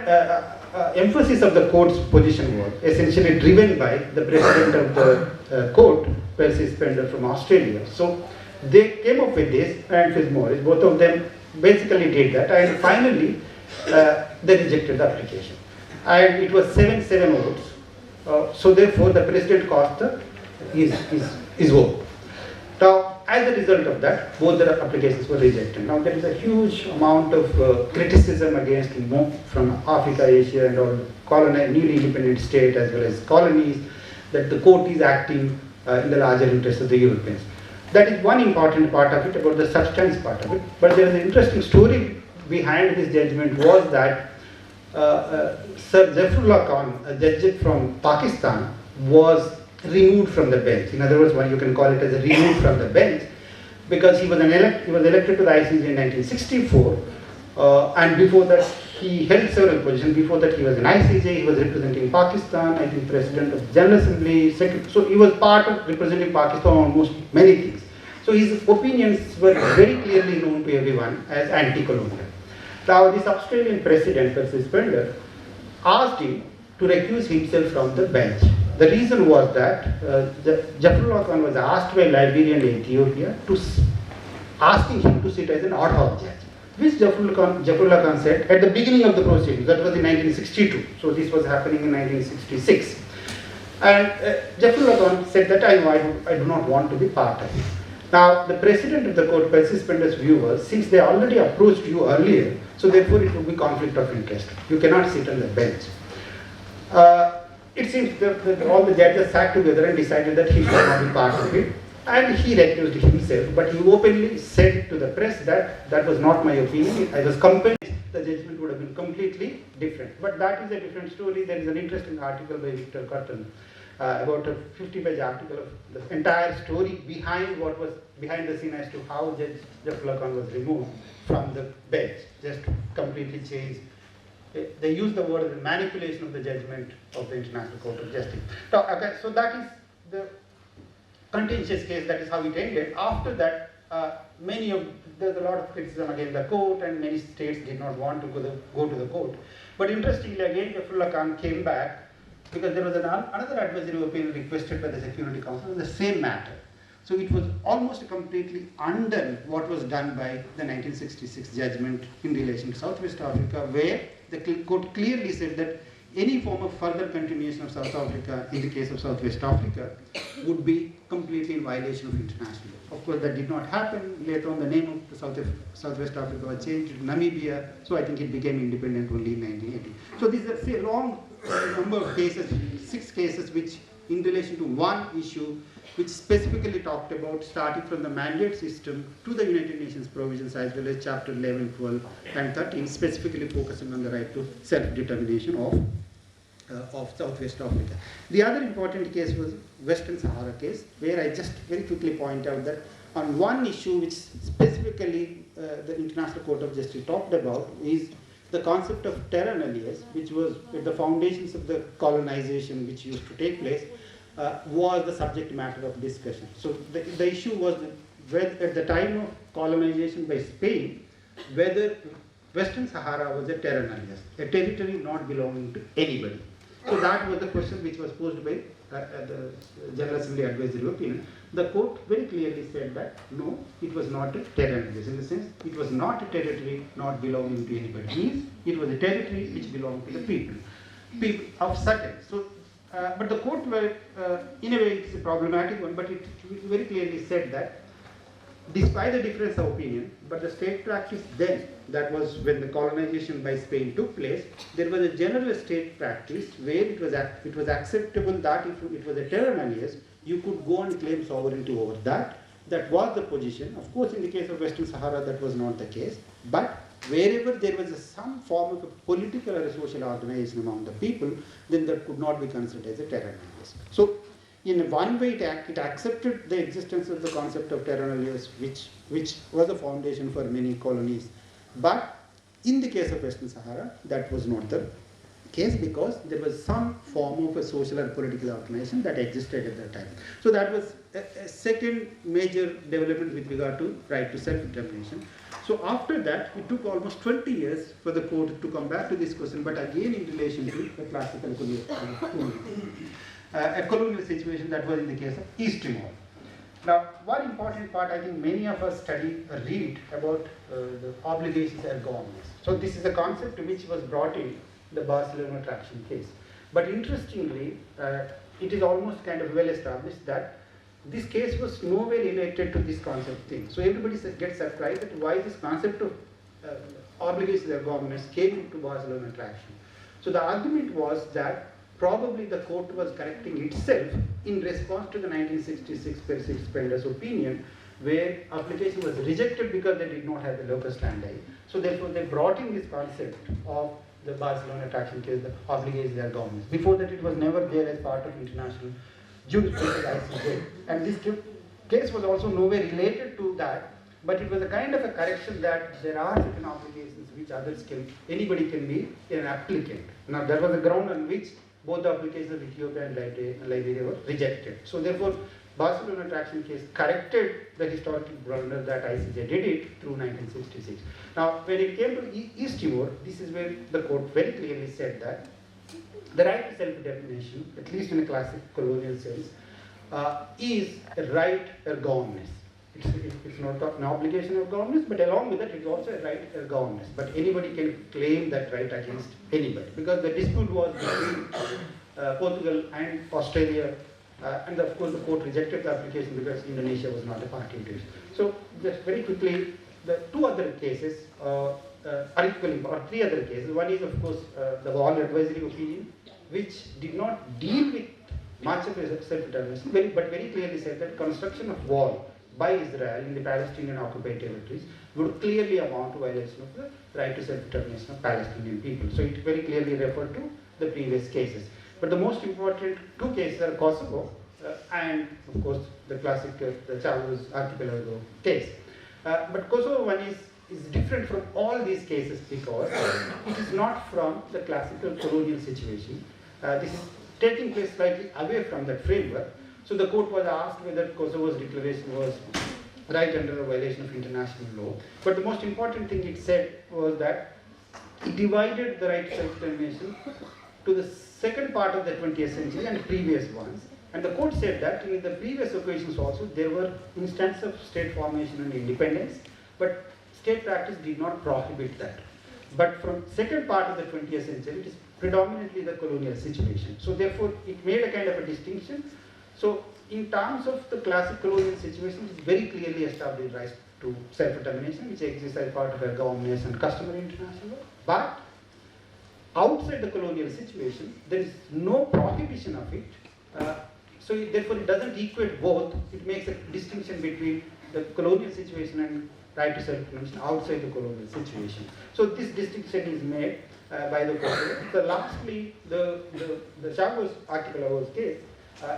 emphasis of the court's position was essentially driven by the president of the court, Percy Spender from Australia. So they came up with this, and Fitzmaurice, both of them basically did that, and finally they rejected the application. And it was 7-7 votes. So therefore the president cast his vote. Now, as a result of that, both the applications were rejected. Now, there is a huge amount of criticism against from Africa, Asia, and all newly independent states as well as colonies, that the court is acting in the larger interest of the Europeans. That is one important part of it, about the substance part of it. But there is an interesting story behind this judgment was that Sir Zafrullah Khan, a judge from Pakistan, was removed from the bench. In other words, you can call it as a removed from the bench, because he was elected to the ICJ in 1964, and before that he held several positions. Before that he was in ICJ, he was representing Pakistan, I think President of the General Assembly, so he was part of representing Pakistan on almost many things. So his opinions were very clearly known to everyone as anti-colonial. Now, this Australian president, Percy Spender, asked him to recuse himself from the bench. The reason was that Zafrullah Khan was asked by Liberia and Ethiopia asking him to sit as an ad hoc judge, which Zafrullah Khan said at the beginning of the proceedings. That was in 1962. So this was happening in 1966. And Zafrullah Khan said that I do not want to be part of it. Now, the president of the court, Percy Spender's view was, since they already approached you earlier, so therefore it would be conflict of interest. You cannot sit on the bench. It seems that all the judges sat together and decided that he should not be part of it, and he recused himself, but he openly said to the press that that was not my opinion. I was compelled. The judgment would have been completely different. But that is a different story. There is an interesting article by Victor Curtin, about a 50-page article of the entire story behind what was behind the scene as to how Judge Zafrullah Khan was removed from the bench, just completely changed. They use the word manipulation of the judgment of the International Court of Justice. Now, okay, so that is the contentious case. That is how it ended. After that, there's a lot of criticism against the court, and many states did not want to go to the court. But interestingly, again, Zafrullah Khan came back because there was another advisory opinion requested by the Security Council on the same matter. So it was almost completely undone what was done by the 1966 judgment in relation to Southwest Africa, where the court clearly said that any form of further continuation of South Africa, in the case of Southwest Africa, would be completely in violation of international law. Of course, that did not happen. Later on, the name of the Southwest Africa was changed to Namibia, so I think it became independent only in 1980. So this is a long number of cases, 6 cases, which in relation to one issue, which specifically talked about starting from the mandate system to the United Nations provisions, as well as Chapter 11, 12, and 13, specifically focusing on the right to self-determination of Southwest Africa. The other important case was Western Sahara case, where I just very quickly point out that on one issue which specifically the International Court of Justice talked about is the concept of terra nullius, which was at the foundations of the colonization which used to take place, was the subject matter of discussion. So the issue was that at the time of colonization by Spain, whether Western Sahara was a terra nullius, a territory not belonging to anybody. So that was the question which was posed by the General Assembly Advisory Opinion. The court very clearly said that no, it was not a terra nullius, in the sense it was not a territory not belonging to anybody. It means it was a territory which belonged to the people of certain. So, but the court were, in a way it's a problematic one, but it very clearly said that despite the difference of opinion, but the state practice then, that was when the colonization by Spain took place, there was a general state practice where it was acceptable that if it was a terra nullius, you could go and claim sovereignty over that. That was the position. Of course, in the case of Western Sahara, that was not the case. But wherever there was some form of a political or a social organization among the people, then that could not be considered as a terra nullius. So, in one way, it accepted the existence of the concept of terra nullius, which was the foundation for many colonies. But in the case of Western Sahara, that was not the case, because there was some form of a social and political organization that existed at that time. So that was a second major development with regard to right to self-determination. So after that, it took almost 20 years for the court to come back to this question, but again in relation to the classical a colonial situation that was in the case of East Timor. Now, one important part, I think many of us read about the obligations erga omnes. So this is a concept which was brought in the Barcelona traction case. But interestingly, it is almost kind of well established that this case was nowhere related to this concept thing. So everybody gets surprised at why this concept of obligations erga omnes came into Barcelona traction. So the argument was that probably the court was correcting itself in response to the 1966 Persic Spender's opinion, where application was rejected because they did not have the locus standi. So therefore they brought in this concept of the Barcelona traction case, the obligations erga omnes. Before that it was never there as part of international jurisprudence ICJ. And this case was also nowhere related to that, but it was a kind of a correction that there are certain obligations which anybody can be an applicant. Now there was a ground on which both the applications of Ethiopia and Liberia were rejected. So therefore, Barcelona traction case corrected the historical blunder that ICJ did it through 1966. Now, when it came to East Timor, this is where the court very clearly said that the right to self-determination, at least in a classic colonial sense, is a right erga omnes. It's not an obligation erga omnes, but along with that, it's also a right erga omnes. But anybody can claim that right against anybody, because the dispute was between Portugal and Australia, and of course the court rejected the application because Indonesia was not a party to it. So just very quickly, the two other cases are equally, or three other cases. One is of course the Wall advisory opinion, which did not deal with much of self-determination, but very clearly said that construction of wall by Israel in the Palestinian occupied territories would clearly amount to violation of the right to self-determination of Palestinian people. So it very clearly referred to the previous cases. But the most important two cases are Kosovo and of course the classic the Chavez archipelago case. But Kosovo one is different from all these cases because it is not from the classical colonial situation. This is taking place slightly away from that framework. So the court was asked whether Kosovo's declaration was right under a violation of international law. But the most important thing it said was that it divided the right to self-determination to the second part of the 20th century and previous ones. And the court said that in the previous occasions also there were instances of state formation and independence, but state practice did not prohibit that. But from second part of the 20th century, it is predominantly the colonial situation. So therefore, it made a kind of a distinction. So in terms of the classic colonial situation, it is very clearly established right to self-determination, which exists as part of erga omnes and customary international law. But outside the colonial situation, there is no prohibition of it. So therefore, it doesn't equate both. It makes a distinction between the colonial situation and right to self-determination outside the colonial situation. So this distinction is made by the court. So lastly, the Chavez archipelago case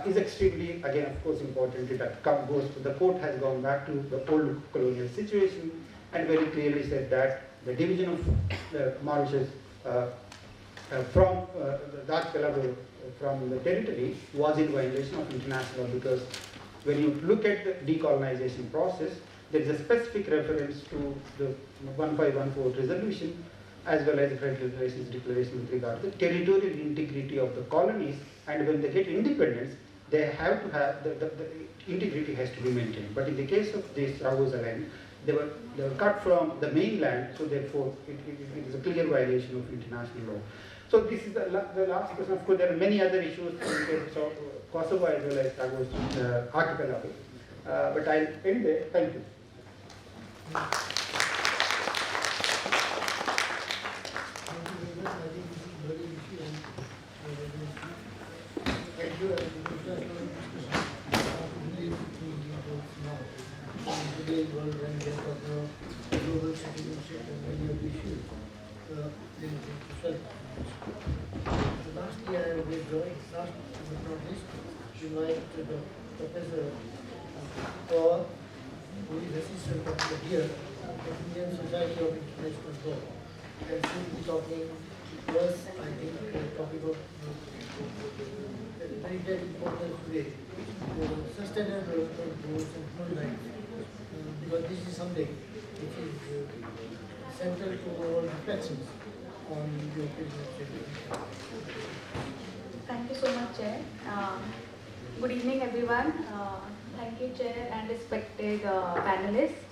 is extremely, again, of course, important. It goes to the court has gone back to the old colonial situation and very clearly said that the division of Mauritius from the archipelago from the territory was in violation of international law, because when you look at the decolonization process, there is a specific reference to the 1514 resolution as well as the Federal Relations Declaration with regard to the territorial integrity of the colonies, and when they get independence, they have to have the integrity has to be maintained. But in the case of this Ragusa land, they were cut from the mainland, so therefore it is a clear violation of international law. So this is the last question. Of course, there are many other issues in the case of Kosovo as well as Ragusa archipelago. But I'll end there. Thank you. Thank you very much. I think this is very useful and in today's world, when we are talking about global citizenship and many of the issues related to self. Lastly, I will join, last but not least, invite the Professor Kaur, who is assistant professor here at the Indian Society of International Law, and she will be talking to us, I think, the topic of very, very important today, sustainable development goals and human rights, because this is something which is central to our reflections on the occasion of Children's. Thank you so much, Chair. Good evening, everyone. Thank you, Chair and respected panelists.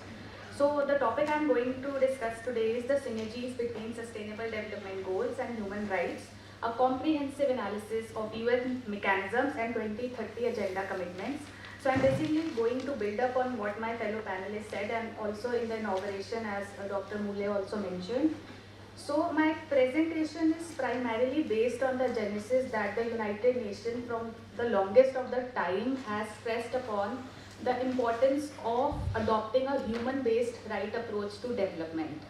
So the topic I'm going to discuss today is the synergies between Sustainable Development Goals and human rights, a comprehensive analysis of UN mechanisms and 2030 agenda commitments. So I'm basically going to build up on what my fellow panelists said, and also in the inauguration, as Dr. Mule also mentioned. So my presentation is primarily based on the genesis that the United Nations from the longest of the time has stressed upon the importance of adopting a human-based right approach to development.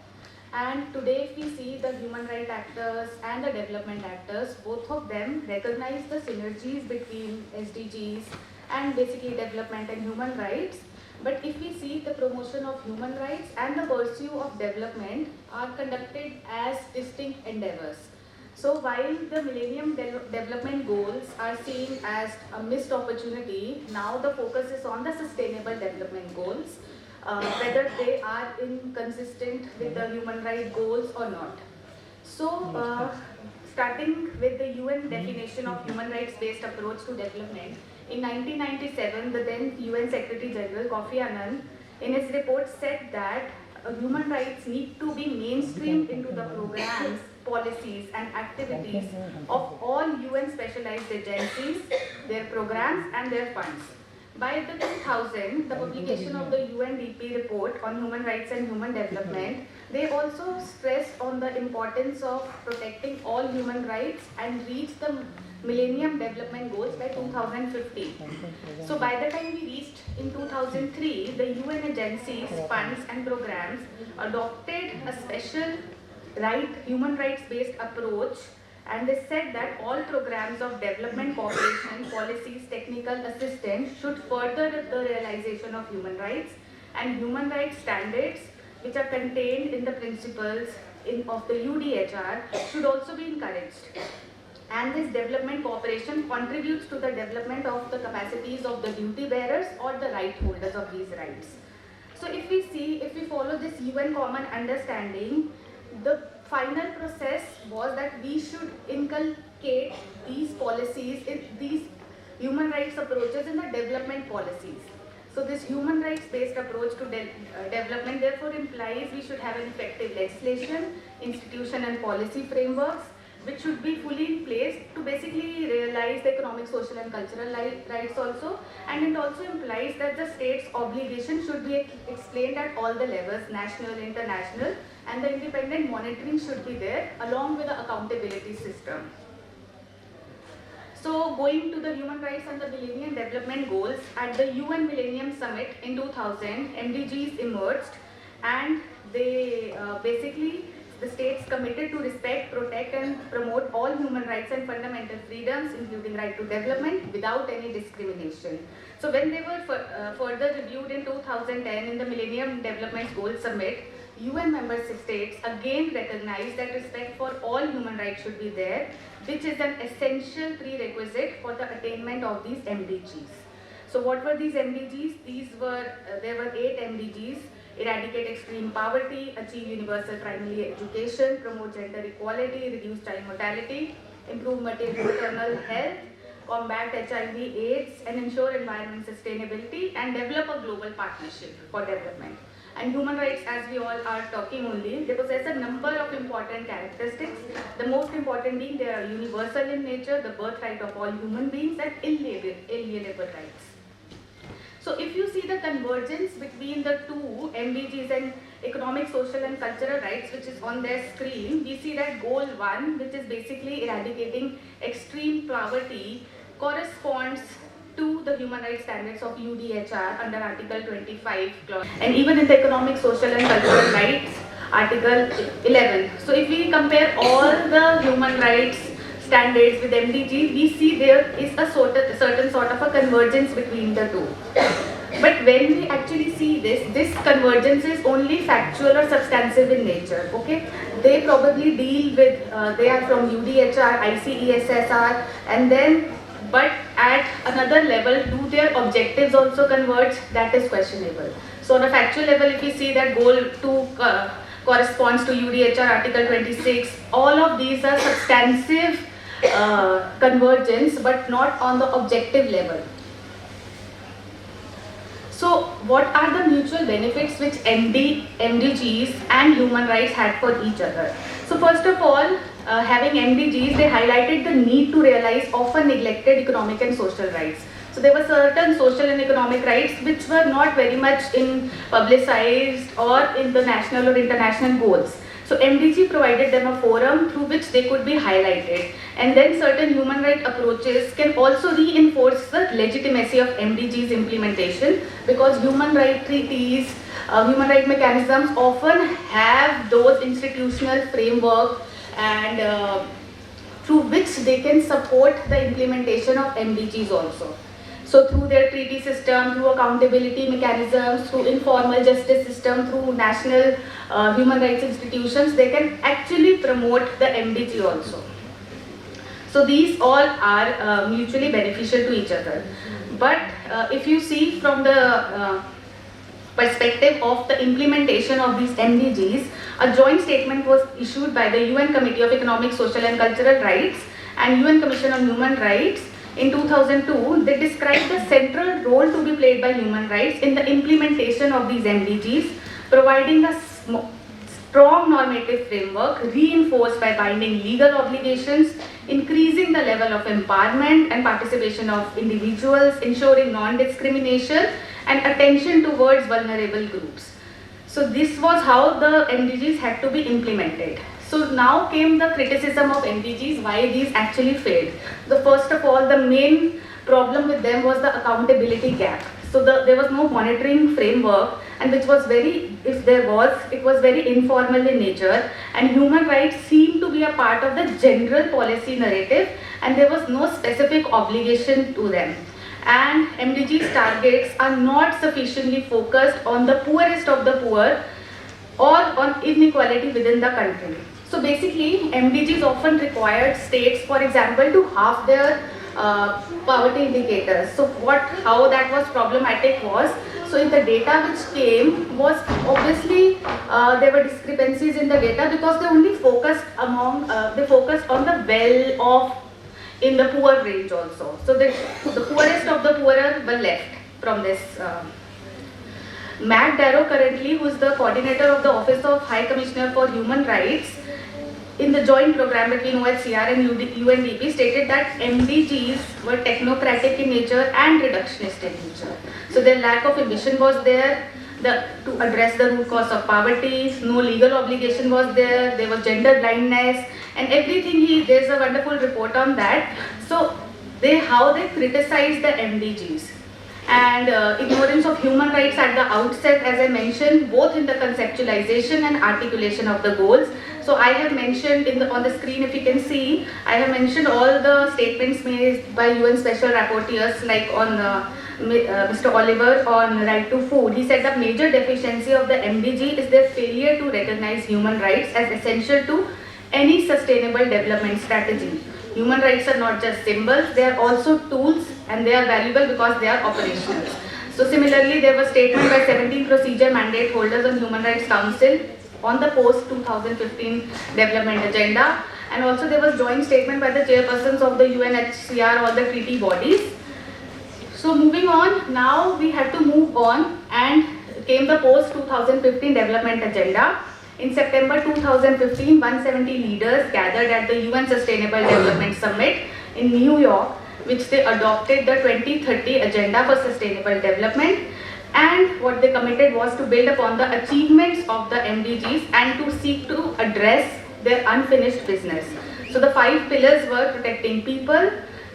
And today if we see the human rights actors and the development actors, both of them recognize the synergies between SDGs and basically development and human rights. But if we see the promotion of human rights and the pursuit of development are conducted as distinct endeavors. So while the Millennium Development Goals are seen as a missed opportunity, now the focus is on the Sustainable Development Goals, whether they are inconsistent with the human rights goals or not. So starting with the UN definition of human rights based approach to development, in 1997, the then UN Secretary General Kofi Annan in his report said that human rights need to be mainstreamed into the programs, policies and activities of all UN specialized agencies, their programs and their funds. By the 2000, the publication of the UNDP report on human rights and human development, they also stressed on the importance of protecting all human rights and reach the Millennium Development Goals by 2050. So by the time we reached in 2003, the UN agencies, funds and programs adopted a special human rights based approach, and they said that all programs of development cooperation, policies, technical assistance should further the realization of human rights, and human rights standards which are contained in the principles of the UDHR should also be encouraged. And this development cooperation contributes to the development of the capacities of the duty bearers or the right holders of these rights. So if we follow this UN common understanding, the final process was that we should inculcate these policies, these human rights approaches in the development policies. So this human rights based approach to development therefore implies we should have an effective legislation, institution and policy frameworks which should be fully in place to basically realize the economic, social and cultural rights also, and it also implies that the state's obligation should be explained at all the levels, national, international, and the independent monitoring should be there along with the accountability system. So going to the human rights and the Millennium Development Goals, at the UN Millennium Summit in 2000, MDGs emerged, and they basically the states committed to respect, protect and promote all human rights and fundamental freedoms, including right to development, without any discrimination. So when they were further reviewed in 2010 in the Millennium Development Goals Summit, UN member states again recognize that respect for all human rights should be there, which is an essential prerequisite for the attainment of these MDGs. So what were these MDGs? There were 8 MDGs: eradicate extreme poverty, achieve universal primary education, promote gender equality, reduce child mortality, improve maternal health, combat HIV/AIDS, and ensure environment sustainability, and develop a global partnership for development. And human rights, as we all are talking only, they possess a number of important characteristics. The most important being they are universal in nature, the birthright of all human beings, and inalienable rights. So if you see the convergence between the two MDGs and economic, social and cultural rights, which is on their screen, we see that goal 1, which is basically eradicating extreme poverty, corresponds to the human rights standards of UDHR under Article 25 clause, and even in the economic, social and cultural rights, Article 11. So if we compare all the human rights standards with MDG, we see there is a certain sort of a convergence between the two. But when we actually see this convergence is only factual or substantive in nature, okay? They probably deal with, they are from UDHR, ICESSR, and then, but at another level, do their objectives also converge? That is questionable. So on a factual level, if we see that goal 2 corresponds to UDHR Article 26, all of these are substantive convergence, but not on the objective level. So what are the mutual benefits which MDGs and human rights had for each other? So first of all, having MDGs, they highlighted the need to realize often neglected economic and social rights. So there were certain social and economic rights which were not very much publicized or in the national or international goals. So MDG provided them a forum through which they could be highlighted. And then certain human rights approaches can also reinforce the legitimacy of MDG's implementation, because human rights treaties, human rights mechanisms often have those institutional framework and through which they can support the implementation of MDGs also. So through their treaty system, through accountability mechanisms, through informal justice system, through national human rights institutions, they can actually promote the MDG also. So these all are mutually beneficial to each other. But if you see from the perspective of the implementation of these MDGs, a joint statement was issued by the UN Committee of Economic, Social and Cultural Rights and UN Commission on Human Rights in 2002. They described the central role to be played by human rights in the implementation of these MDGs, providing a strong normative framework reinforced by binding legal obligations, increasing the level of empowerment and participation of individuals, ensuring non-discrimination and attention towards vulnerable groups. So this was how the MDGs had to be implemented. So now came the criticism of MDGs, why these actually failed. The first of all, the main problem with them was the accountability gap. So there was no monitoring framework, and which was very, if there was, it was very informal in nature, and human rights seemed to be a part of the general policy narrative, and there was no specific obligation to them. And MDGs targets are not sufficiently focused on the poorest of the poor or on inequality within the country. So basically, MDGs often required states, for example, to halve their poverty indicators. So how that was problematic was, so in the data which came was obviously there were discrepancies in the data because they only focused they focused on the well-off in the poor range also. So the poorest of the poorer were left from this. Matt Darrow currently, who is the coordinator of the Office of High Commissioner for Human Rights, in the joint program between OHCR and UNDP, stated that MDGs were technocratic in nature and reductionist in nature. So their lack of ambition was there to address the root cause of poverty, no legal obligation was there was gender blindness and everything. There's a wonderful report on that. So how they criticize the MDGs. And ignorance of human rights at the outset, as I mentioned, both in the conceptualization and articulation of the goals. So I have mentioned on the screen, if you can see, I have mentioned all the statements made by UN Special Rapporteurs, like on Mr. Oliver on right to food. He said the major deficiency of the MDG is their failure to recognize human rights as essential to any sustainable development strategy. Human rights are not just symbols, they are also tools, and they are valuable because they are operational. So similarly, there was statement by 17 procedure mandate holders on Human Rights Council on the post-2015 development agenda, and also there was joint statement by the chairpersons of the UNHCR, all the treaty bodies. So moving on, now we have to move on, and came the post-2015 development agenda. In September 2015, 170 leaders gathered at the UN Sustainable Development Summit in New York, which they adopted the 2030 Agenda for Sustainable Development, and what they committed was to build upon the achievements of the MDGs and to seek to address their unfinished business. So the 5 pillars were protecting people,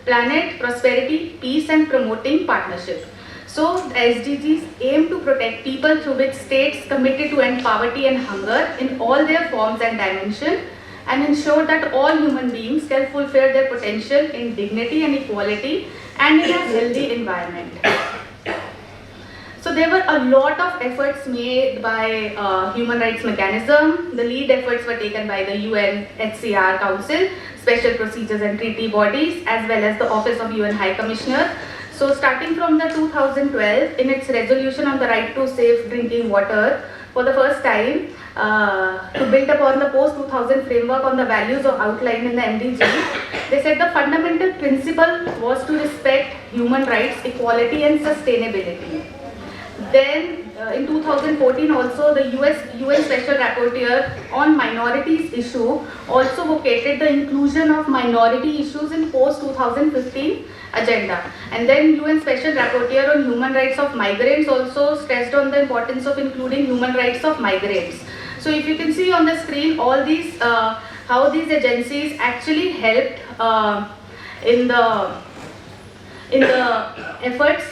planet, prosperity, peace, and promoting partnership. So the SDGs aim to protect people through which states committed to end poverty and hunger in all their forms and dimensions, and ensure that all human beings can fulfill their potential in dignity and equality and in a healthy environment. So there were a lot of efforts made by Human Rights Mechanism. The lead efforts were taken by the UNHCR Council, Special Procedures and Treaty Bodies, as well as the Office of UN High Commissioner. So starting from the 2012, in its resolution on the right to safe drinking water, for the first time, to build upon the post-2000 framework on the values outlined in the MDG, they said the fundamental principle was to respect human rights, equality and sustainability. Then in 2014 also, the UN Special Rapporteur on minorities issue also vocated the inclusion of minority issues in post-2015 agenda. And then UN Special Rapporteur on human rights of migrants also stressed on the importance of including human rights of migrants. So if you can see on the screen, all these, how these agencies actually helped in the efforts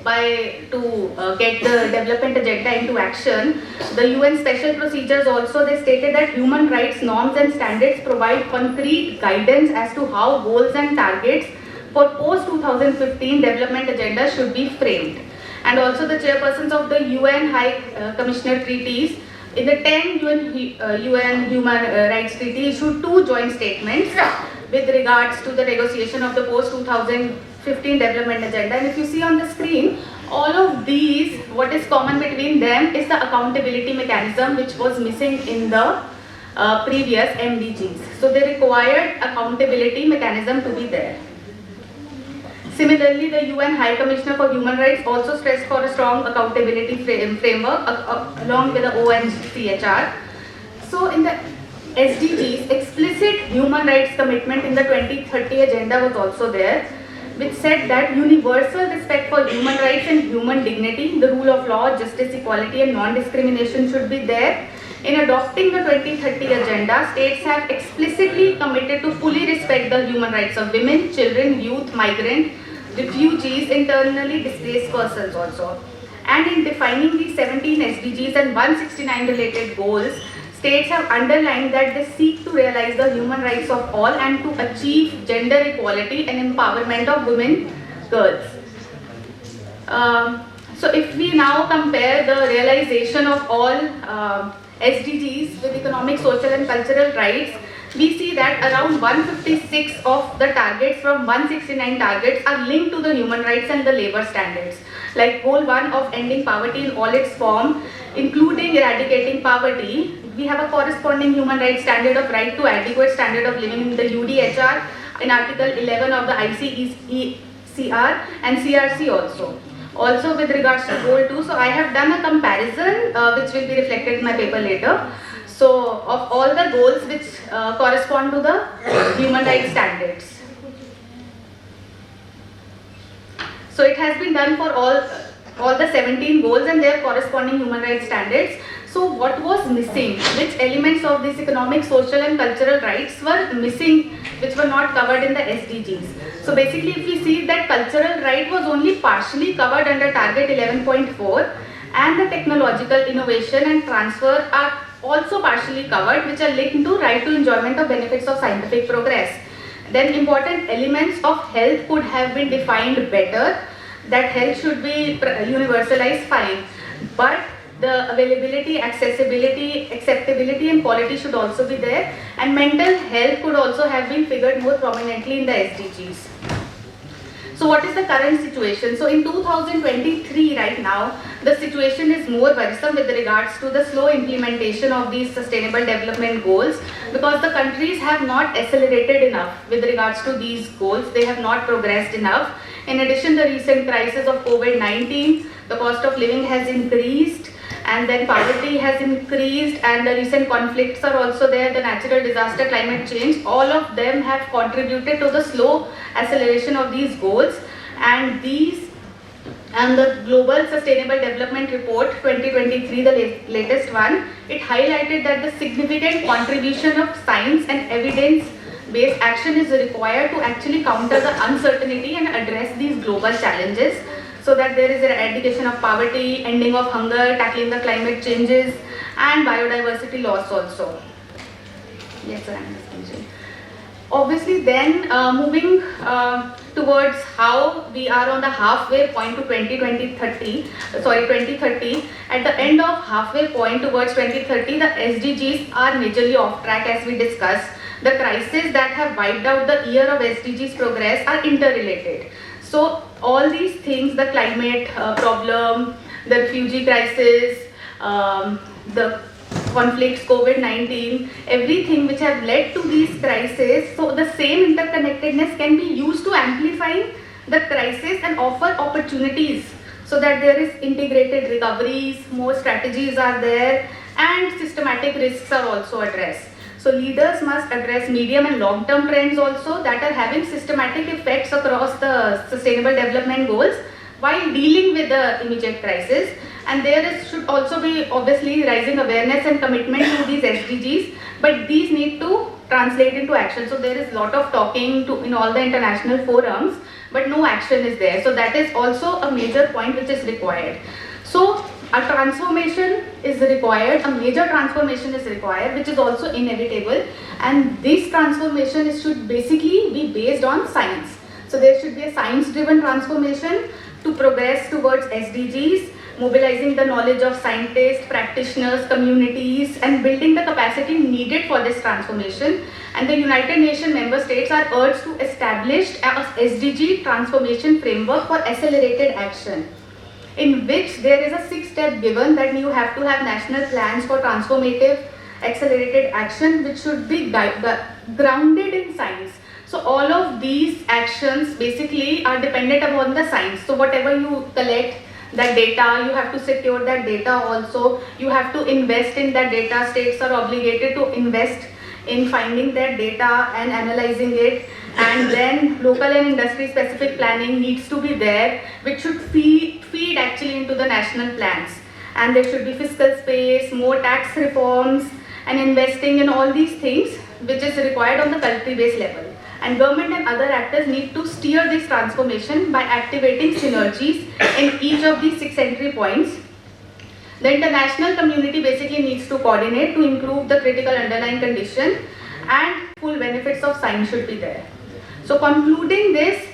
to get the development agenda into action. The UN special procedures also, they stated that human rights norms and standards provide concrete guidance as to how goals and targets for post-2015 development agenda should be framed. And also the chairpersons of the UN High Commissioner treaties, in the 10 UN Human Rights Treaty issued 2 joint statements with regards to the negotiation of the post-2015 development agenda. And if you see on the screen, all of these, what is common between them is the accountability mechanism which was missing in the previous MDGs. So they required accountability mechanism to be there. Similarly, the UN High Commissioner for Human Rights also stressed for a strong accountability framework along with the OHCHR. So in the SDGs, explicit human rights commitment in the 2030 agenda was also there, which said that universal respect for human rights and human dignity, the rule of law, justice, equality and non-discrimination should be there. In adopting the 2030 agenda, states have explicitly committed to fully respect the human rights of women, children, youth, migrant, refugees, internally displaced persons also. And in defining the 17 SDGs and 169 related goals, states have underlined that they seek to realize the human rights of all and to achieve gender equality and empowerment of women, girls. So if we now compare the realization of all SDGs with economic, social and cultural rights, we see that around 156 of the targets from 169 targets are linked to the human rights and the labor standards. Like goal 1 of ending poverty in all its form, including eradicating poverty, we have a corresponding human rights standard of right to adequate standard of living in the UDHR in Article 11 of the ICECR and CRC also. Also with regards to goal 2, so I have done a comparison which will be reflected in my paper later. So of all the goals which correspond to the human rights standards. So it has been done for all the 17 goals and their corresponding human rights standards. So what was missing? Which elements of these economic, social and cultural rights were missing, which were not covered in the SDGs? So basically if we see that cultural right was only partially covered under target 11.4 and the technological innovation and transfer are also partially covered, which are linked to right to enjoyment of benefits of scientific progress. Then important elements of health could have been defined better, that health should be universalized, fine, but the availability, accessibility, acceptability and quality should also be there, and mental health could also have been figured more prominently in the SDGs. So what is the current situation? So in 2023 right now, the situation is more worrisome with regards to the slow implementation of these sustainable development goals, because the countries have not accelerated enough with regards to these goals. They have not progressed enough. In addition, the recent crisis of COVID-19, the cost of living has increased, and then poverty has increased, and the recent conflicts are also there, the natural disaster, climate change, all of them have contributed to the slow acceleration of these goals. And the Global Sustainable Development Report 2023, the latest one, it highlighted that the significant contribution of science and evidence-based action is required to actually counter the uncertainty and address these global challenges, so that there is an eradication of poverty, ending of hunger, tackling the climate changes and biodiversity loss also. Yes, sir, I'm just obviously then moving towards how we are on the halfway point to 2030. At the end of halfway point towards 2030, the SDGs are majorly off track, as we discussed. The crises that have wiped out the year of SDGs progress are interrelated. So all these things, the climate problem, the refugee crisis, the conflicts, COVID-19, everything which have led to these crises, so the same interconnectedness can be used to amplify the crisis and offer opportunities, so that there is integrated recoveries, more strategies are there, and systematic risks are also addressed. So leaders must address medium and long-term trends also that are having systematic effects across the sustainable development goals while dealing with the immediate crisis. And should also be obviously rising awareness and commitment to these SDGs, but these need to translate into action. So there is a lot of talking in all the international forums, but no action is there. So that is also a major point which is required. So a transformation is required, a major transformation is required, which is also inevitable, and this transformation should basically be based on science. So there should be a science-driven transformation to progress towards SDGs, mobilizing the knowledge of scientists, practitioners, communities, and building the capacity needed for this transformation. And the United Nations member states are urged to establish a SDG transformation framework for accelerated action, in which there is a 6-step given that you have to have national plans for transformative accelerated action, which should be grounded in science. So all of these actions basically are dependent upon the science. So whatever you collect, that data, you have to secure that data also, you have to invest in that data. States are obligated to invest in finding that data and analyzing it, and then local and industry specific planning needs to be there, which should feed actually into the national plans. And there should be fiscal space, more tax reforms, and investing in all these things which is required on the country based level. And government and other actors need to steer this transformation by activating synergies in each of these 6 entry points. The international community basically needs to coordinate to improve the critical underlying condition, and full benefits of science should be there. So concluding this,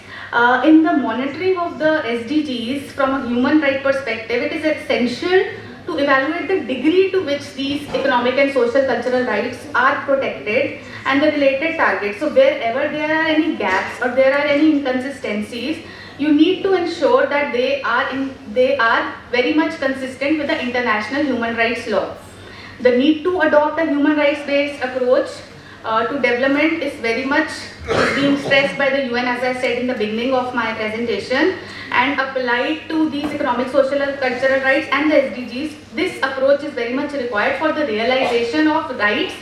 in the monitoring of the SDGs from a human right perspective, it is essential to evaluate the degree to which these economic and social cultural rights are protected and the related targets. So wherever there are any gaps or there are any inconsistencies, you need to ensure that they are very much consistent with the international human rights law. The need to adopt a human rights based approach to development is very much being stressed by the UN, as I said in the beginning of my presentation, and applied to these economic, social and cultural rights and the SDGs. This approach is very much required for the realization of rights,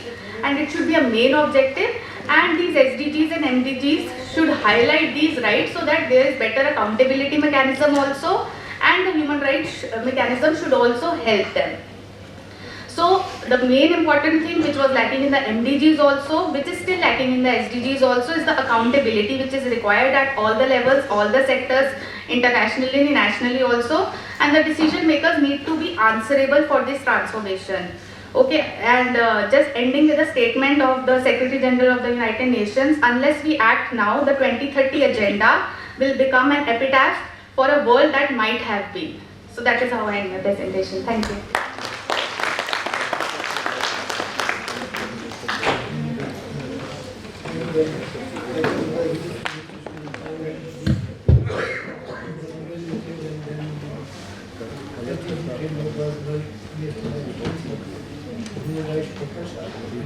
and it should be a main objective, and these SDGs and MDGs should highlight these rights so that there is better accountability mechanism also, and the human rights mechanism should also help them. So the main important thing which was lacking in the MDGs also, which is still lacking in the SDGs also, is the accountability which is required at all the levels, all the sectors, internationally and nationally also, and the decision makers need to be answerable for this transformation. Okay, and just ending with a statement of the Secretary General of the United Nations, unless we act now, the 2030 agenda will become an epitaph for a world that might have been. So that is how I end my presentation. Thank you.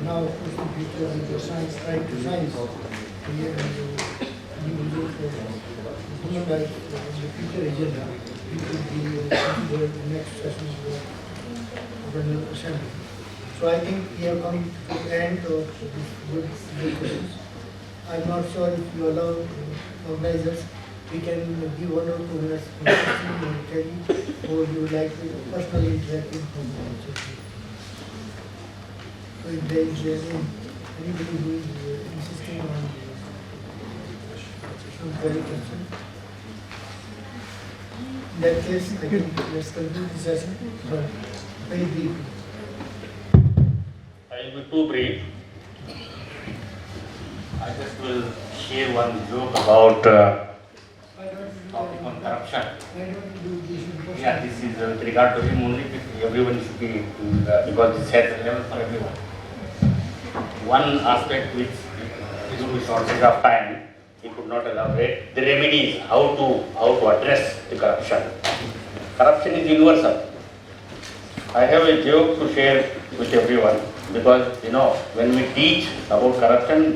Now, of course, the future of the science, trying to science, human rights, the future agenda, it will be considered the next session of the General Assembly. So I think we have come to the end of this good discussions. I'm not sure if you allow organizers, we can give 1 or 2 minutes for questions or Kelly, or you would like to personally interact with them. So if there is anybody who is insisting on some query question, in that case, I think let's conclude the session, but very briefly. I will be too brief. I just will share one joke about topic on corruption. Yeah, this is with regard to him only. Everyone should be because this has relevance for everyone. One aspect which due to shortage of time he could not elaborate. The remedies how to address the corruption. Corruption is universal. I have a joke to share with everyone because when we teach about corruption,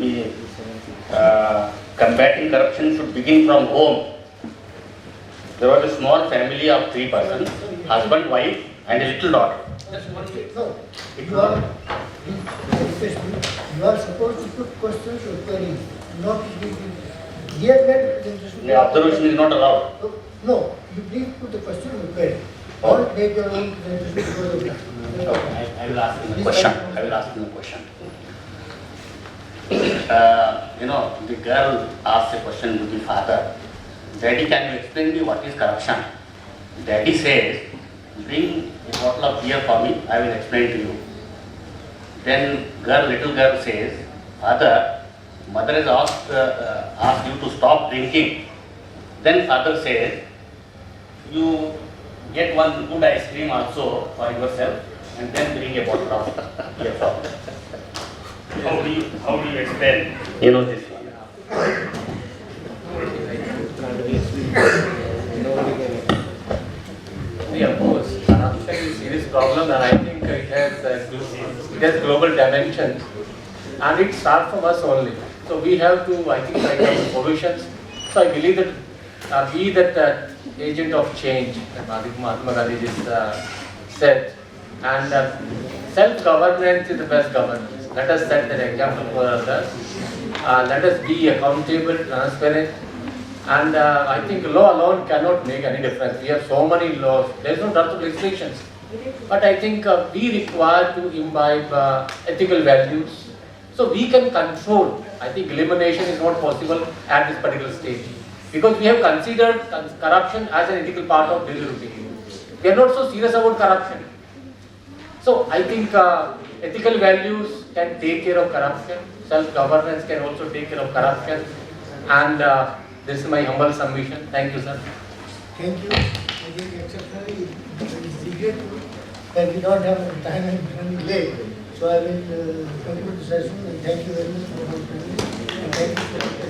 combating corruption should begin from home. There was a small family of 3 persons, husband, wife, and a little daughter. Just one minute. No, you are supposed to put questions or queries, not to give here The observation is not allowed. No, you please put the question or query. Or make your own presentation. I will ask him a question. I will ask him a question. The girl asked a question to the father. Daddy, can you explain me what is corruption? Daddy says, bring a bottle of beer for me, I will explain to you. Then little girl says, Father, mother has asked you to stop drinking. Then father says, you get one good ice cream also for yourself and then bring a bottle of beer for me. How do you explain this one? Yeah, of course, corruption is a serious problem, and I think it has global dimensions, and it starts from us only. So we have to, I think, find out solutions. So I believe that be that agent of change, that Mahatma Gandhi just said, and self-governance is the best governance. Let us set that example for others. Let us be accountable, transparent. And I think law alone cannot make any difference. We have so many laws. There is no doubt of restrictions. But I think we require to imbibe ethical values. So we can control. I think elimination is not possible at this particular stage. Because we have considered corruption as an ethical part of daily routine. We are not so serious about corruption. So I think ethical values can take care of corruption. Self-governance can also take care of corruption. And this is my humble submission. Thank you, sir. Thank you. I think exceptionally regretful that we don't have time and running late. So I will conclude the session and thank you very much for your presence and thank you for the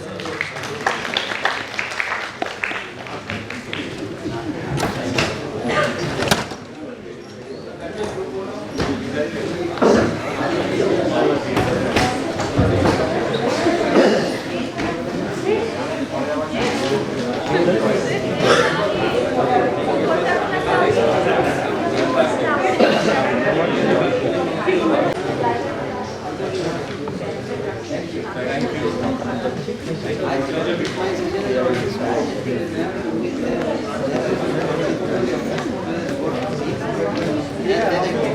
Yeah.